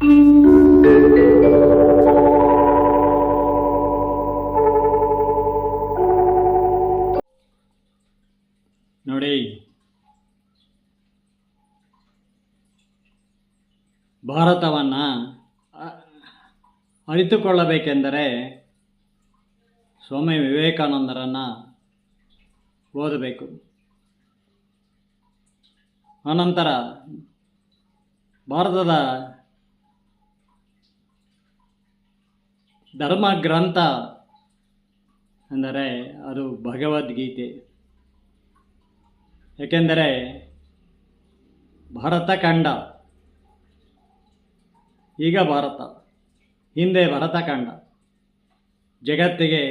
ನೋಡಿ, ಭಾರತವನ್ನು ಅರಿತುಕೊಳ್ಳಬೇಕೆಂದರೆ ಸ್ವಾಮಿ ವಿವೇಕಾನಂದರನ್ನು ಓದಬೇಕು. ಅನಂತರ ಭಾರತದ ಧರ್ಮ ಗ್ರಂಥ ಎಂದರೆ ಅದು ಭಗವದ್ಗೀತೆ. ಏಕೆಂದರೆ ಭಾರತ ಖಂಡ, ಈಗ ಭಾರತ, ಹಿಂದೆ ಭರತಖಂಡ, ಜಗತ್ತಿಗೆ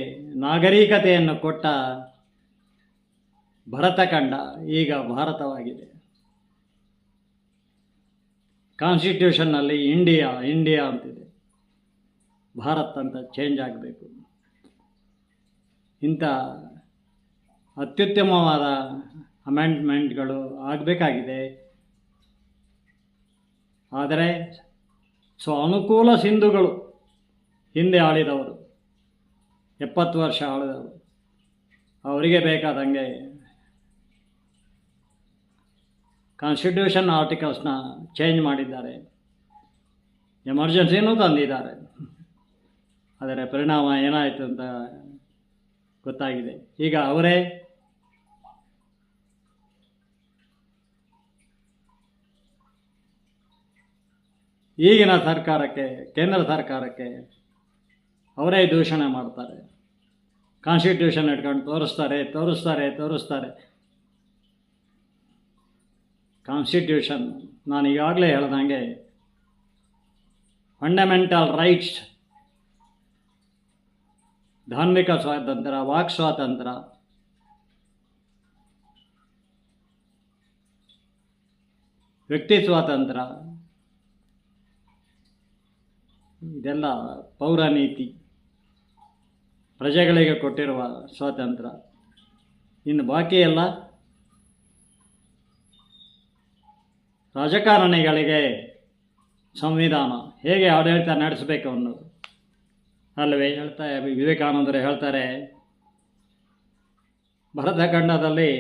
ನಾಗರಿಕತೆಯನ್ನು ಕೊಟ್ಟ ಭರತಖಂಡ ಈಗ ಭಾರತವಾಗಿದೆ. ಕಾನ್ಸ್ಟಿಟ್ಯೂಷನ್ನಲ್ಲಿ ಇಂಡಿಯಾ ಅಂತಿದೆ, ಭಾರತ್ ಅಂತ ಚೇಂಜ್ ಆಗಬೇಕು. ಇಂಥ ಅತ್ಯುತ್ತಮವಾದ ಅಮೆಂಡ್ಮೆಂಟ್ಗಳು ಆಗಬೇಕಾಗಿದೆ. ಆದರೆ ಅನುಕೂಲ ಸಿಂಧುಗಳು, ಹಿಂದೆ ಆಳಿದವರು, 70 ವರ್ಷ ಆಳಿದವರು, ಅವರಿಗೆ ಬೇಕಾದಂಗೆ ಕಾನ್ಸ್ಟಿಟ್ಯೂಷನ್ ಆರ್ಟಿಕಲ್ಸ್ನ ಚೇಂಜ್ ಮಾಡಿದ್ದಾರೆ, ಎಮರ್ಜೆನ್ಸಿನೂ ತಂದಿದ್ದಾರೆ. ಅದರ ಪರಿಣಾಮ ಏನಾಯಿತು ಅಂತ ಗೊತ್ತಾಗಿದೆ. ಈಗ ಅವರೇ ಈಗಿನ ಸರ್ಕಾರಕ್ಕೆ, ಕೇಂದ್ರ ಸರ್ಕಾರಕ್ಕೆ ಅವರೇ ದೂಷಣೆ ಮಾಡ್ತಾರೆ. ಕಾನ್ಸ್ಟಿಟ್ಯೂಷನ್ ಇಟ್ಕೊಂಡು ತೋರಿಸ್ತಾರೆ. ಕಾನ್ಸ್ಟಿಟ್ಯೂಷನ್, ನಾನು ಈಗಾಗಲೇ ಹೇಳ್ದಂಗೆ, ಫಂಡಮೆಂಟಲ್ ರೈಟ್ಸ್, ಧಾರ್ಮಿಕ ಸ್ವಾತಂತ್ರ್ಯ, ವಾಕ್ ಸ್ವಾತಂತ್ರ್ಯ, ವ್ಯಕ್ತಿ ಸ್ವಾತಂತ್ರ್ಯ, ಇದೆಲ್ಲ ಪೌರ ನೀತಿ, ಪ್ರಜೆಗಳಿಗೆ ಕೊಟ್ಟಿರುವ ಸ್ವಾತಂತ್ರ್ಯ. ಇನ್ನು ಬಾಕಿ ಎಲ್ಲ ರಾಜಕಾರಣಿಗಳಿಗೆ ಸಂವಿಧಾನ, ಹೇಗೆ ಆಡಳಿತ ನಡೆಸಬೇಕು ಅನ್ನೋದು ಅಲ್ಲವೇ ವಿವೇಕಾನಂದರು ಹೇಳ್ತಾರೆ. ಭರತಖಂಡದಲ್ಲಿ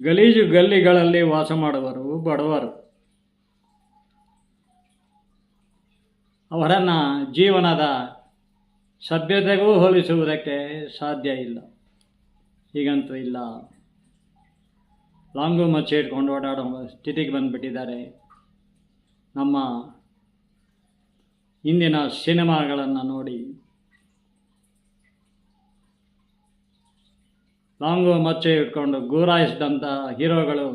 ಗಲೀಜು ಗಲ್ಲಿಗಳಲ್ಲಿ ವಾಸ ಮಾಡುವರು ಬಡವರು, ಅವರನ್ನು ಜೀವನದ ಸಭ್ಯತೆಗೂ ಹೋಲಿಸುವುದಕ್ಕೆ ಸಾಧ್ಯ ಇಲ್ಲ. ಈಗಂತೂ ಇಲ್ಲ, ಲಾಂಗು ಮಚ್ಚೆ ಇಟ್ಕೊಂಡು ಓಡಾಡೋ ಸ್ಥಿತಿಗೆ ಬಂದುಬಿಟ್ಟಿದ್ದಾರೆ. ನಮ್ಮ ಇಂದಿನ ಸಿನಿಮಾಗಳನ್ನು ನೋಡಿ, ಲಾಂಗು ಮಚ್ಚೆ ಇಟ್ಕೊಂಡು ಗೂರಾಯಿಸಿದಂಥ ಹೀರೋಗಳು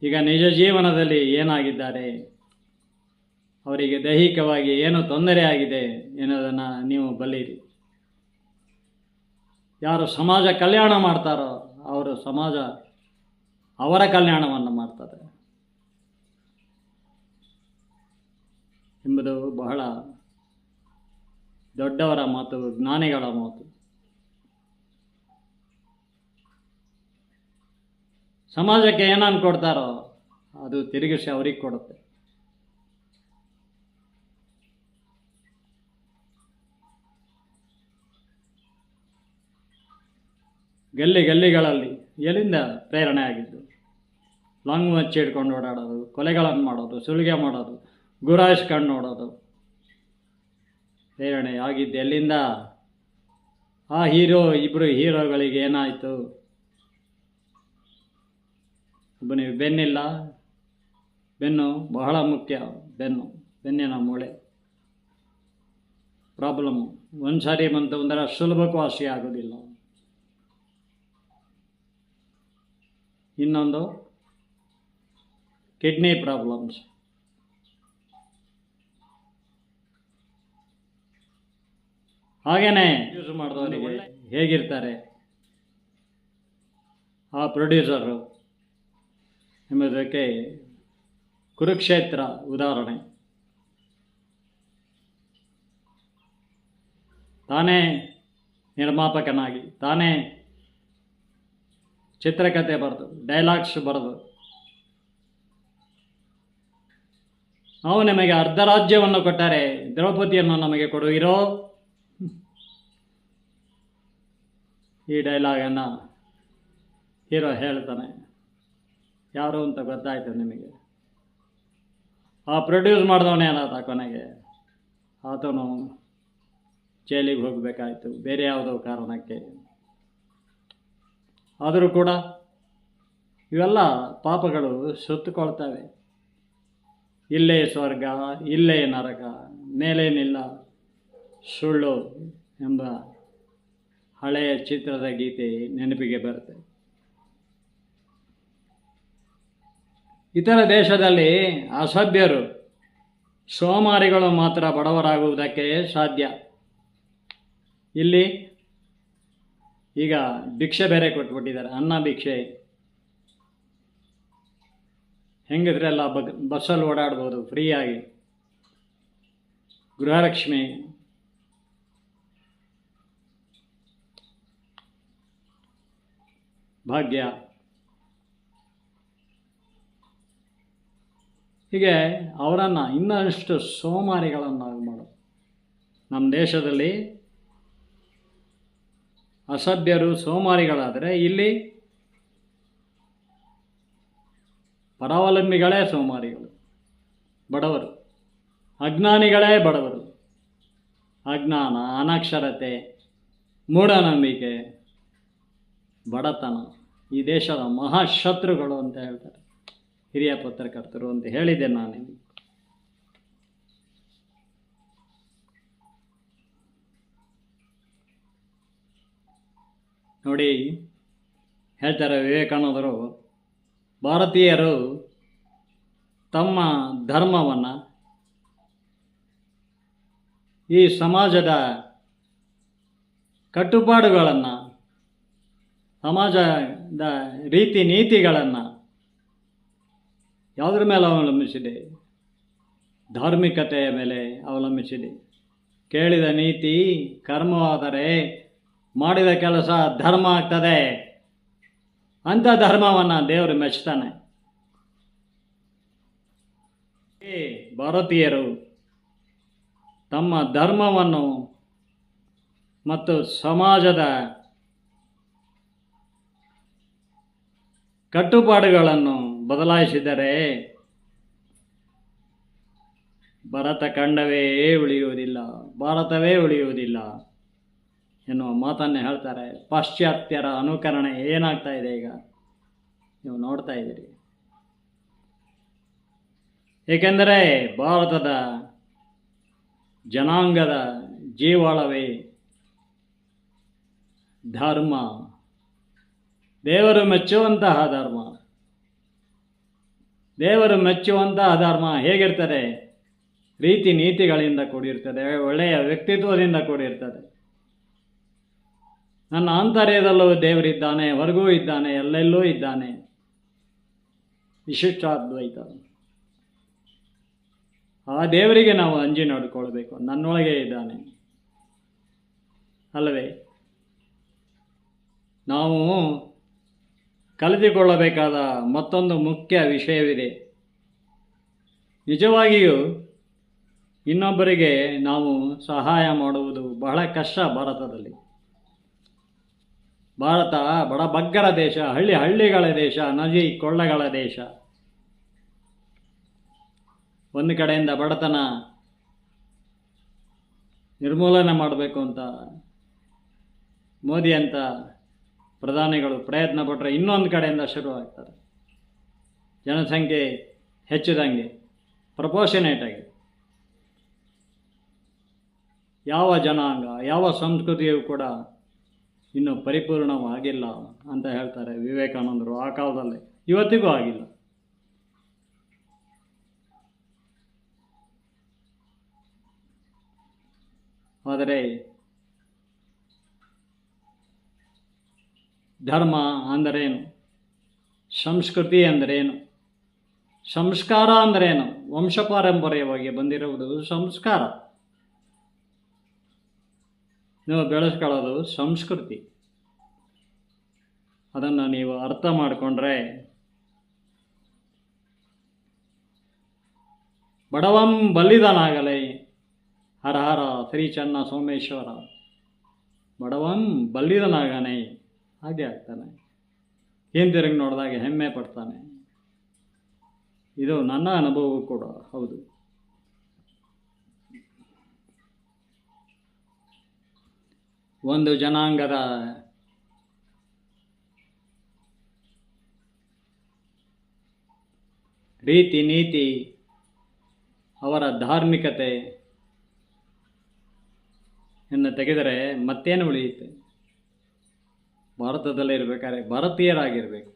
ಈಗ ನಿಜ ಜೀವನದಲ್ಲಿ ಏನಾಗಿದ್ದಾರೆ, ಅವರಿಗೆ ದೈಹಿಕವಾಗಿ ಏನು ತೊಂದರೆ ಆಗಿದೆ ಎನ್ನುವುದನ್ನು ನೀವು ಬಲ್ಲಿರಿ. ಯಾರು ಸಮಾಜ ಕಲ್ಯಾಣ ಮಾಡ್ತಾರೋ ಅವರು ಸಮಾಜ ಅವರ ಕಲ್ಯಾಣವನ್ನು ಮಾಡ್ತಾರೆ ಎಂಬುದು ಬಹಳ ದೊಡ್ಡವರ ಮಾತು, ಜ್ಞಾನಿಗಳ ಮಾತು. ಸಮಾಜಕ್ಕೆ ಏನನ್ನು ಕೊಡ್ತಾರೋ ಅದು ತಿರುಗಿಸಿ ಅವ್ರಿಗೆ ಕೊಡುತ್ತೆ. ಗಲ್ಲಿಗಳಲ್ಲಿ ಎಲ್ಲಿಂದ ಪ್ರೇರಣೆ ಆಗಿದ್ದು? ಲಾಂಗ್ ಮಚ್ಚಿ ಹಿಡ್ಕೊಂಡು ಓಡಾಡೋದು, ಕೊಲೆಗಳನ್ನು ಮಾಡೋದು, ಸುಲಿಗೆ ಮಾಡೋದು, ಗುರಾಯಿಸ್ಕೊಂಡು ನೋಡೋದು ಪ್ರೇರಣೆ ಆಗಿದ್ದು ಎಲ್ಲಿಂದ? ಆ ಇಬ್ಬರು ಹೀರೋಗಳಿಗೆ ಏನಾಯಿತು? ಒಬ್ಬನಿಗೆ ಬೆನ್ನಿಲ್ಲ, ಬೆನ್ನು ಬಹಳ ಮುಖ್ಯ, ಬೆನ್ನಿನ ಮೂಳೆ ಪ್ರಾಬ್ಲಮ್ಮು ಒಂದು ಸಾರಿ ಬಂತು ಅಂದರೆ ಸುಲಭಕ್ಕೆ ವಾಸಿ ಆಗೋದಿಲ್ಲ. ಇನ್ನೊಂದು ಕಿಡ್ನಿ ಪ್ರಾಬ್ಲಮ್ಸ್. ಹಾಗೇನೆ ಯೂಸ್ ಮಾಡಿದವರಿಗೆ ಹೇಗಿರ್ತಾರೆ ಆ ಪ್ರೊಡ್ಯೂಸರು ಎಂಬುದಕ್ಕೆ ಕುರುಕ್ಷೇತ್ರ ಉದಾಹರಣೆ. ತಾನೇ ನಿರ್ಮಾಪಕನಾಗಿ, ತಾನೇ ಚಿತ್ರಕಥೆ ಬರೆದು, ಡೈಲಾಗ್ಸ್ ಬರೆದು, ನಾವು ನಮಗೆ ಅರ್ಧ ರಾಜ್ಯವನ್ನು ಕೊಟ್ಟರೆ ದ್ರೌಪದಿಯನ್ನು ನಮಗೆ ಕೊಡುವಿರೋ? ಈ ಡೈಲಾಗನ್ನು ಹೀರೋ ಹೇಳ್ತಾನೆ. ಯಾರು ಅಂತ ಗೊತ್ತಾಯ್ತು ನಿಮಗೆ. ಆ ಪ್ರೊಡ್ಯೂಸ್ ಮಾಡಿದವನೇನಾದ ಕೊನೆಗೆ ಆತನು ಜೈಲಿಗೆ ಹೋಗಬೇಕಾಯ್ತು ಬೇರೆ ಯಾವುದೋ ಕಾರಣಕ್ಕೆ. ಆದರೂ ಕೂಡ ಇವೆಲ್ಲ ಪಾಪಗಳು ಸುತ್ತುಕೊಳ್ತವೆ. ಇಲ್ಲೇ ಸ್ವರ್ಗ, ಇಲ್ಲೇ ನರಕ, ಮೇಲೇನಿಲ್ಲ ಸುಳ್ಳು ಎಂಬ ಹಳೆಯ ಚಿತ್ರದ ಗೀತೆ ನೆನಪಿಗೆ ಬರುತ್ತೆ. ಇತರ ದೇಶದಲ್ಲಿ ಅಸಭ್ಯರು, ಸೋಮಾರಿಗಳು ಮಾತ್ರ ಬಡವರಾಗುವುದಕ್ಕೆ ಸಾಧ್ಯ. ಇಲ್ಲಿ ಈಗ ಭಿಕ್ಷೆ ಬೇರೆ ಕೊಟ್ಬಿಟ್ಟಿದ್ದಾರೆ, ಅನ್ನ ಭಿಕ್ಷೆ. ಹೆಂಗಿದ್ರೆಲ್ಲ ಬಸ್ಸಲ್ಲಿ ಓಡಾಡ್ಬೋದು ಫ್ರೀಯಾಗಿ. ಗೃಹಲಕ್ಷ್ಮಿ, ಭಾಗ್ಯ, ಹೀಗೆ ಅವರನ್ನು ಇನ್ನಷ್ಟು ಸೋಮಾರಿಗಳನ್ನಾಗಿ ಮಾಡೋದು. ನಮ್ಮ ದೇಶದಲ್ಲಿ ಅಸಭ್ಯರು ಸೋಮಾರಿಗಳಾದರೆ ಇಲ್ಲಿ ಪರಾವಲಂಬಿಗಳೇ ಸೋಮಾರಿಗಳು, ಬಡವರು, ಅಜ್ಞಾನಿಗಳೇ ಬಡವರು. ಅಜ್ಞಾನ, ಅನಕ್ಷರತೆ, ಮೂಢನಂಬಿಕೆ, ಬಡತನ ಈ ದೇಶದ ಮಹಾಶತ್ರುಗಳು ಅಂತ ಹೇಳ್ತಾರೆ ಹಿರಿಯ ಪತ್ರಕರ್ತರು ಅಂತ ಹೇಳಿದ್ದೆ ನಾನು ನಿಮಗೆ. ನೋಡಿ, ಹೇಳ್ತಾರೆ ವಿವೇಕಾನಂದರು, ಭಾರತೀಯರು ತಮ್ಮ ಧರ್ಮವನ್ನು ಈ ಸಮಾಜದ ಕಟ್ಟುಪಾಡುಗಳನ್ನು, ಸಮಾಜದ ರೀತಿ ನೀತಿಗಳನ್ನು ಯಾವುದ್ರ ಮೇಲೆ ಅವಲಂಬಿಸಿದೆ? ಧಾರ್ಮಿಕತೆಯ ಮೇಲೆ ಅವಲಂಬಿಸಿದೆ. ಕೇಳಿದ ನೀತಿ ಕರ್ಮವಾದರೆ ಮಾಡಿದ ಕೆಲಸ ಧರ್ಮ ಆಗ್ತದೆ. ಅಂಥ ಧರ್ಮವನ್ನು ದೇವರು ಮೆಚ್ತಾನೆ. ಭಾರತೀಯರು ತಮ್ಮ ಧರ್ಮವನ್ನು ಮತ್ತು ಸಮಾಜದ ಕಟ್ಟುಪಾಡುಗಳನ್ನು ಬದಲಾಯಿಸಿದರೆ ಭರತ ಖಂಡವೇ ಉಳಿಯುವುದಿಲ್ಲ, ಭಾರತವೇ ಉಳಿಯುವುದಿಲ್ಲ ಎನ್ನುವ ಮಾತನ್ನು ಹೇಳ್ತಾರೆ. ಪಾಶ್ಚಾತ್ಯರ ಅನುಕರಣೆ ಏನಾಗ್ತಾ ಇದೆ ಈಗ ನೀವು ನೋಡ್ತಾ ಇದ್ದೀರಿ. ಏಕೆಂದರೆ ಭಾರತದ ಜನಾಂಗದ ಜೀವಾಳವೇ ಧರ್ಮ, ದೇವರು ಮೆಚ್ಚುವಂತಹ ಧರ್ಮ. ದೇವರು ಮೆಚ್ಚುವಂತಹ ಧರ್ಮ ಹೇಗಿರ್ತದೆ? ರೀತಿ ನೀತಿಗಳಿಂದ ಕೂಡಿರ್ತದೆ, ಒಳ್ಳೆಯ ವ್ಯಕ್ತಿತ್ವದಿಂದ ಕೂಡಿರ್ತದೆ. ನನ್ನ ಆಂತರ್ಯದಲ್ಲೂ ದೇವರಿದ್ದಾನೆ, ಹೊರಗೂ ಇದ್ದಾನೆ, ಎಲ್ಲೆಲ್ಲೂ ಇದ್ದಾನೆ. ವಿಶಿಷ್ಟಾದ್ವೈತ. ಆ ದೇವರಿಗೆ ನಾವು ಅಂಜಿ ನೋಡಿಕೊಳ್ಬೇಕು, ನನ್ನೊಳಗೆ ಇದ್ದಾನೆ ಅಲ್ಲವೇ? ನಾವು ಕಲಿತುಕೊಳ್ಳಬೇಕಾದ ಮತ್ತೊಂದು ಮುಖ್ಯ ವಿಷಯವಿದೆ. ನಿಜವಾಗಿಯೂ ಇನ್ನೊಬ್ಬರಿಗೆ ನಾವು ಸಹಾಯ ಮಾಡುವುದು ಬಹಳ ಕಷ್ಟ ಭಾರತದಲ್ಲಿ. ಭಾರತ ಬಡಬಗ್ಗರ ದೇಶ, ಹಳ್ಳಿಗಳ ದೇಶ, ನದಿ ಕೊಳ್ಳಗಳ ದೇಶ. ಒಂದು ಕಡೆಯಿಂದ ಬಡತನ ನಿರ್ಮೂಲನೆ ಮಾಡಬೇಕು ಅಂತ ಮೋದಿ ಅಂತ ಪ್ರಧಾನಿಗಳು ಪ್ರಯತ್ನ ಪಟ್ಟರೆ, ಇನ್ನೊಂದು ಕಡೆಯಿಂದ ಶುರುವಾಗ್ತಾರೆ. ಜನಸಂಖ್ಯೆ ಹೆಚ್ಚಿದಂಗೆ ಪ್ರಪೋರ್ಷನೇಟಾಗಿ ಯಾವ ಜನಾಂಗ, ಯಾವ ಸಂಸ್ಕೃತಿಯೂ ಕೂಡ ಇನ್ನೂ ಪರಿಪೂರ್ಣವಾಗಿಲ್ಲ ಅಂತ ಹೇಳ್ತಾರೆ ವಿವೇಕಾನಂದರು. ಆ ಕಾಲದಲ್ಲಿ ಇವತ್ತಿಗೂ ಆಗಿಲ್ಲ. ಆದರೆ ಧರ್ಮ ಅಂದರೇನು? ಸಂಸ್ಕೃತಿ ಅಂದರೇನು? ಸಂಸ್ಕಾರ ಅಂದರೇನು? ವಂಶಪಾರಂಪರ್ಯವಾಗಿ ಬಂದಿರುವುದು ಸಂಸ್ಕಾರ. ನೀವು ಬೆಳೆಸ್ಕೊಳ್ಳೋದು ಸಂಸ್ಕೃತಿ. ಅದನ್ನು ನೀವು ಅರ್ಥ ಮಾಡಿಕೊಂಡ್ರೆ ಬಡವಂ ಬಲ್ಲಿದನಾಗಲೇ. ಹರ ಹರ ಶ್ರೀ ಚನ್ನ ಸೋಮೇಶ್ವರ. ಬಡವಂ ಬಲ್ಲಿದನಾಗನೇ, ಹಾಗೆ ಆಗ್ತಾನೆ. ಹಿಂತಿರುಗಿ ನೋಡಿದಾಗ ಹೆಮ್ಮೆ ಪಡ್ತಾನೆ. ಇದು ನನ್ನ ಅನುಭವವೂ ಕೂಡ ಹೌದು. ಒಂದು ಜನಾಂಗದ ರೀತಿ ನೀತಿ, ಅವರ ಧಾರ್ಮಿಕತೆ ಎಂದು ತೆಗೆದರೆ ಮತ್ತೇನು ಉಳಿಯುತ್ತೆ? ಭಾರತದಲ್ಲೇ ಇರಬೇಕಾದ್ರೆ ಭಾರತೀಯರಾಗಿರಬೇಕು.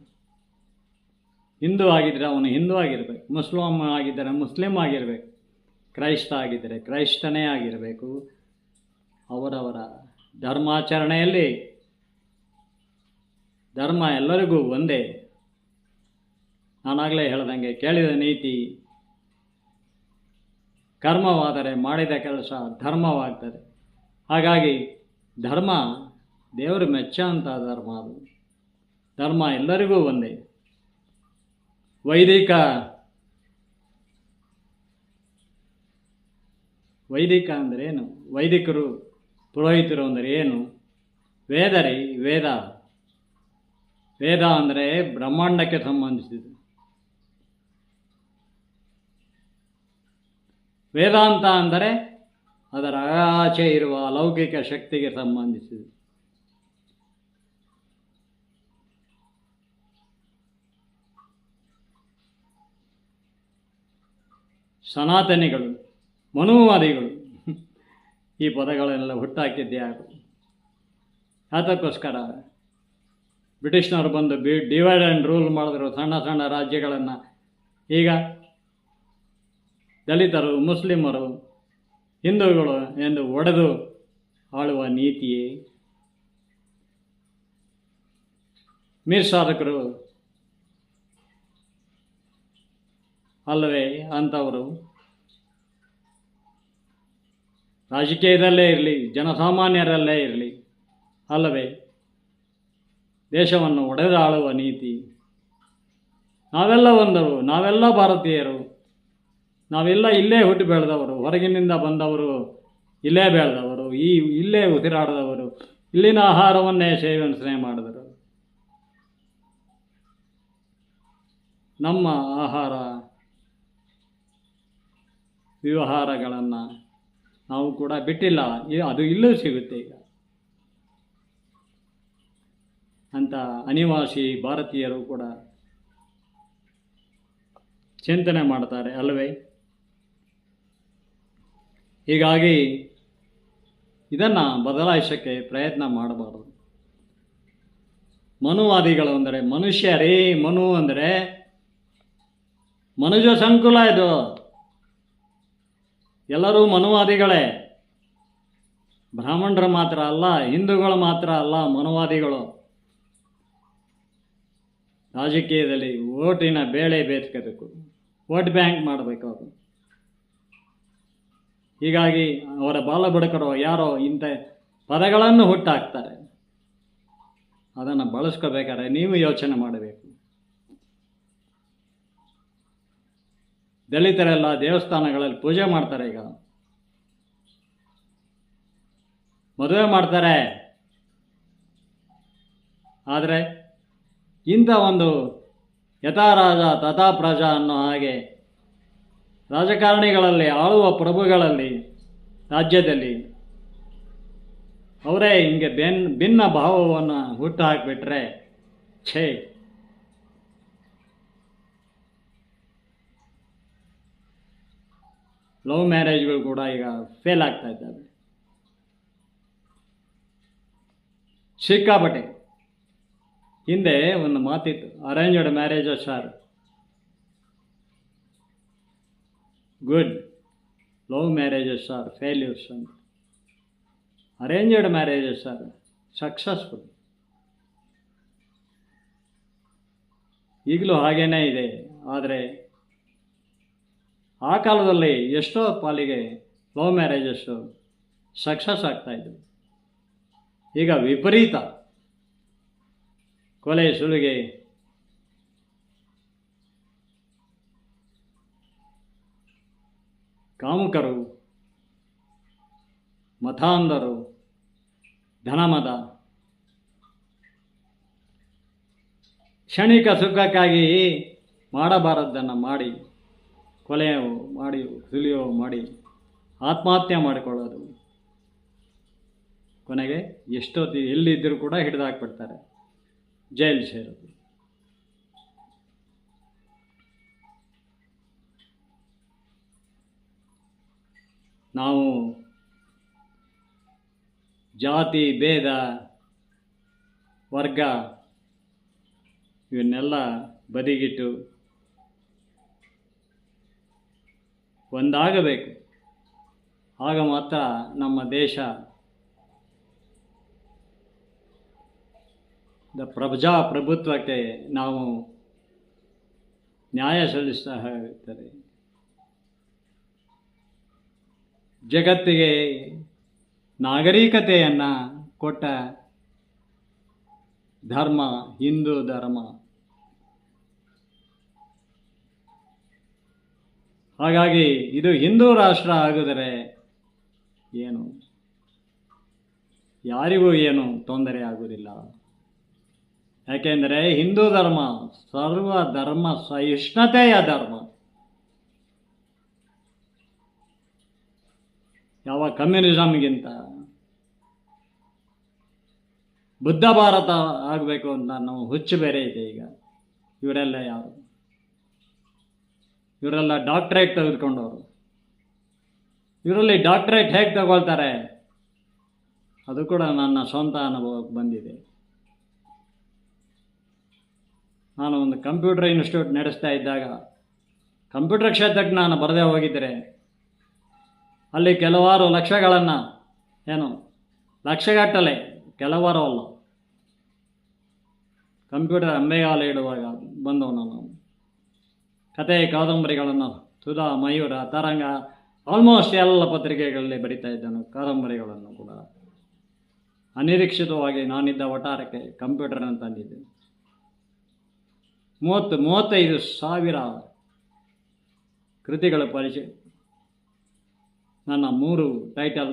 ಹಿಂದೂ ಆಗಿದ್ದರೆ ಅವನು ಹಿಂದೂ ಆಗಿರಬೇಕು, ಮುಸ್ಲಿಂ ಆಗಿದ್ದರೆ ಮುಸ್ಲಿಂ ಆಗಿರಬೇಕು, ಕ್ರೈಸ್ತ ಆಗಿದ್ದರೆ ಕ್ರೈಸ್ತನೇ ಆಗಿರಬೇಕು. ಅವರವರ ಧರ್ಮಾಚರಣೆಯಲ್ಲಿ ಧರ್ಮ ಎಲ್ಲರಿಗೂ ಒಂದೇ. ನಾನಾಗಲೇ ಹೇಳ್ದಂಗೆ, ಕೇಳಿದ ನೀತಿ ಕರ್ಮವಾದರೆ ಮಾಡಿದ ಕೆಲಸ ಧರ್ಮವಾಗ್ತದೆ. ಹಾಗಾಗಿ ಧರ್ಮ ದೇವರು ಮೆಚ್ಚ ಅಂತ ಧರ್ಮ ಅದು. ಧರ್ಮ ಎಲ್ಲರಿಗೂ ಒಂದೇ. ವೈದಿಕ ಅಂದರೆ ಏನು? ವೈದಿಕರು ಪುರೋಹಿತರು ಅಂದರೆ ಏನು? ವೇದ ಅಂದರೆ ಬ್ರಹ್ಮಾಂಡಕ್ಕೆ ಸಂಬಂಧಿಸಿದೆ. ವೇದಾಂತ ಅಂದರೆ ಅದರ ಆಚೆ ಇರುವ ಅಲೌಕಿಕ ಶಕ್ತಿಗೆ ಸಂಬಂಧಿಸಿದೆ. ಸನಾತನಿಗಳು, ಮನುವಾದಿಗಳು, ಈ ಪದಗಳೆಲ್ಲ ಹುಟ್ಟಾಕಿದ್ದೇ ಯಾರು? ಅದಕ್ಕೋಸ್ಕರ ಬ್ರಿಟಿಷ್ನವರು ಬಂದು ಡಿವೈಡ್ ಆ್ಯಂಡ್ ರೂಲ್ ಮಾಡಿದ್ರು ಸಣ್ಣ ಸಣ್ಣ ರಾಜ್ಯಗಳನ್ನು. ಈಗ ದಲಿತರು, ಮುಸ್ಲಿಮರು, ಹಿಂದೂಗಳು ಎಂದು ಒಡೆದು ಆಳುವ ನೀತಿಯೇ. ಮೀರ್ಸಾಧಕರು ಅಲ್ಲವೇ ಅಂಥವರು? ರಾಜಕೀಯದಲ್ಲೇ ಇರಲಿ, ಜನಸಾಮಾನ್ಯರಲ್ಲೇ ಇರಲಿ ಅಲ್ಲವೇ ದೇಶವನ್ನು ಒಡೆದು ಆಳುವ ನೀತಿ. ನಾವೆಲ್ಲ ಒಂದವರು, ನಾವೆಲ್ಲ ಭಾರತೀಯರು, ನಾವೆಲ್ಲ ಇಲ್ಲೇ ಹುಟ್ಟಿ ಬೆಳೆದವರು, ಹೊರಗಿನಿಂದ ಬಂದವರು ಇಲ್ಲೇ ಬೆಳೆದವರು, ಇಲ್ಲೇ ಉಸಿರಾಡಿದವರು, ಇಲ್ಲಿನ ಆಹಾರವನ್ನೇ ಸೇವನೆ ಮಾಡಿದರು. ನಮ್ಮ ಆಹಾರ ವ್ಯವಹಾರಗಳನ್ನು ನಾವು ಕೂಡ ಬಿಟ್ಟಿಲ್ಲ, ಅದು ಇಲ್ಲೂ ಸಿಗುತ್ತೆ ಈಗ ಅಂತ ಅನಿವಾಸಿ ಭಾರತೀಯರು ಕೂಡ ಚಿಂತನೆ ಮಾಡ್ತಾರೆ ಅಲ್ಲವೇ? ಹೀಗಾಗಿ ಇದನ್ನು ಬದಲಾಯಿಸೋಕ್ಕೆ ಪ್ರಯತ್ನ ಮಾಡಬಾರದು. ಮನುವಾದಿಗಳು ಅಂದರೆ ಮನುಷ್ಯರೇ. ಮನು ಅಂದರೆ ಮನುಜ ಸಂಕುಲ. ಇದು ಎಲ್ಲರೂ ಮನುವಾದಿಗಳೇ. ಬ್ರಾಹ್ಮಣರು ಮಾತ್ರ ಅಲ್ಲ, ಹಿಂದೂಗಳು ಮಾತ್ರ ಅಲ್ಲ ಮನುವಾದಿಗಳು. ರಾಜಕೀಯದಲ್ಲಿ ಓಟಿನ ಬೇಳೆ ಬೇಯಿಸ್ಕೋಬೇಕು, ವೋಟ್ ಬ್ಯಾಂಕ್ ಮಾಡಬೇಕು ಅವರು. ಹೀಗಾಗಿ ಅವರ ಬಾಲಬುಡಕರು ಯಾರೋ ಇಂಥ ಪದಗಳನ್ನು ಹುಟ್ಟಾಕ್ತಾರೆ. ಅದನ್ನು ಬಳಸ್ಕೋಬೇಕಾದ್ರೆ ನೀವು ಯೋಚನೆ ಮಾಡಬೇಕು. ದಲಿತರೆಲ್ಲ ದೇವಸ್ಥಾನಗಳಲ್ಲಿ ಪೂಜೆ ಮಾಡ್ತಾರೆ, ಈಗ ಮದುವೆ ಮಾಡ್ತಾರೆ. ಆದರೆ ಇಂಥ ಒಂದು ಯಥಾ ರಾಜ ತಥಾ ಪ್ರಜಾ ಅನ್ನೋ ಹಾಗೆ ರಾಜಕಾರಣಿಗಳಲ್ಲಿ, ಆಳುವ ಪ್ರಭುಗಳಲ್ಲಿ, ರಾಜ್ಯದಲ್ಲಿ ಅವರೇ ಹಿಂಗೆ ಭಿನ್ನ ಭಾವವನ್ನು ಹುಟ್ಟು ಹಾಕಿಬಿಟ್ರೆ ಛೇ. ಲವ್ ಮ್ಯಾರೇಜ್ಗಳು ಕೂಡ ಈಗ ಫೇಲ್ ಆಗ್ತಾ ಇದ್ದಾವೆ ಸಿಕ್ಕಾಪಟ್ಟೆ. ಹಿಂದೆ ಒಂದು ಮಾತಿತ್ತು, arranged marriages are good, love marriages are failures ಅಂತ. Arranged marriages are successful. ಈಗಲೂ ಹಾಗೇನೇ ಇದೆ. ಆದರೆ ಆ ಕಾಲದಲ್ಲಿ ಎಷ್ಟೋ ಪಾಲಿಗೆ ಲವ್ ಮ್ಯಾರೇಜಸ್ಸು ಸಕ್ಸಸ್ ಆಗ್ತಾಯಿದ್ವು. ಈಗ ವಿಪರೀತ ಕೊಲೆ ಸುಲಿಗೆ, ಕಾಮುಕರು, ಮತಾಂಧರು, ಧನಮದ, ಕ್ಷಣಿಕ ಸುಖಕ್ಕಾಗಿ ಮಾಡಬಾರದ್ದನ್ನು ಮಾಡಿ, ಕೊಲೆಯೋ ಮಾಡಿ, ಸುಲಿಯೋ ಮಾಡಿ ಆತ್ಮಹತ್ಯೆ ಮಾಡಿಕೊಳ್ಳೋದು. ಕೊನೆಗೆ ಎಷ್ಟೊತ್ತಿ ಎಲ್ಲಿದ್ದರೂ ಕೂಡ ಹಿಡಿದಾಕ್ಬಿಡ್ತಾರೆ, ಜೈಲು ಸೇರೋದು. ನಾವು ಜಾತಿ ಭೇದ ವರ್ಗ ಇವನ್ನೆಲ್ಲ ಬದಿಗಿಟ್ಟು ಒಂದಾಗಬೇಕು. ಆಗ ಮಾತ್ರ ನಮ್ಮ ದೇಶ ಪ್ರಜಾಪ್ರಭುತ್ವಕ್ಕೆ ನಾವು ನ್ಯಾಯ ಸಲ್ಲಿಸಬೇಕಾಗುತ್ತದೆ. ಜಗತ್ತಿಗೆ ನಾಗರಿಕತೆಯನ್ನು ಕೊಟ್ಟ ಧರ್ಮ ಹಿಂದೂ ಧರ್ಮ. ಹಾಗಾಗಿ ಇದು ಹಿಂದೂ ರಾಷ್ಟ್ರ ಆಗಿದರೆ ಏನು ಯಾರಿಗೂ ಏನು ತೊಂದರೆ ಆಗುವುದಿಲ್ಲ. ಯಾಕೆಂದರೆ ಹಿಂದೂ ಧರ್ಮ ಸರ್ವ ಧರ್ಮ ಸಹಿಷ್ಣುತೆಯ ಧರ್ಮ. ಯಾವ ಕಮ್ಯುನಿಸಮ್ಗಿಂತ ಬುದ್ಧ ಭಾರತ ಆಗಬೇಕು ಅಂತ ನಾವು ಹುಚ್ಚು ಬೇರೆ ಇದೆ. ಈಗ ಇವರೆಲ್ಲ ಯಾರು? ಇವರೆಲ್ಲ ಡಾಕ್ಟ್ರೇಟ್ ತೆಗೆದುಕೊಂಡವರು. ಇವರಲ್ಲಿ ಡಾಕ್ಟ್ರೇಟ್ ಹೇಗೆ ತಗೊಳ್ತಾರೆ? ಅದು ಕೂಡ ನನ್ನ ಸ್ವಂತ ಅನುಭವಕ್ಕೆ ಬಂದಿದೆ. ನಾನು ಒಂದು ಕಂಪ್ಯೂಟರ್ ಇನ್ಸ್ಟಿಟ್ಯೂಟ್ ನಡೆಸ್ತಾ ಇದ್ದಾಗ ಕಂಪ್ಯೂಟರ್ ಕ್ಷೇತ್ರಕ್ಕೆ ನಾನು ಬರದೇ ಹೋಗಿದ್ದರೆ ಅಲ್ಲಿ ಕೆಲವಾರು ಲಕ್ಷಗಳನ್ನು ಲಕ್ಷಗಟ್ಟಲೆ, ಕೆಲವಾರು ಅಲ್ಲ, ಕಂಪ್ಯೂಟರ್ ಅಂಬೆಗಾಲು ಇಡುವಾಗ ಬಂದವನು ನಾನು. ಕತೆ ಕಾದಂಬರಿಗಳನ್ನು ಸುಧಾ, ಮಯೂರ, ತರಂಗ ಆಲ್ಮೋಸ್ಟ್ ಎಲ್ಲ ಪತ್ರಿಕೆಗಳಲ್ಲಿ ಬರಿತಾ ಇದ್ದನು. ಕಾದಂಬರಿಗಳನ್ನು ಕೂಡ ಅನಿರೀಕ್ಷಿತವಾಗಿ ನಾನಿದ್ದ ವಠಾರಕ್ಕೆ ಕಂಪ್ಯೂಟರನ್ನು ತಂದಿದ್ದೆ. 35,000 ಕೃತಿಗಳ ಪರಿಚಯ. ನನ್ನ 3 ಟೈಟಲ್: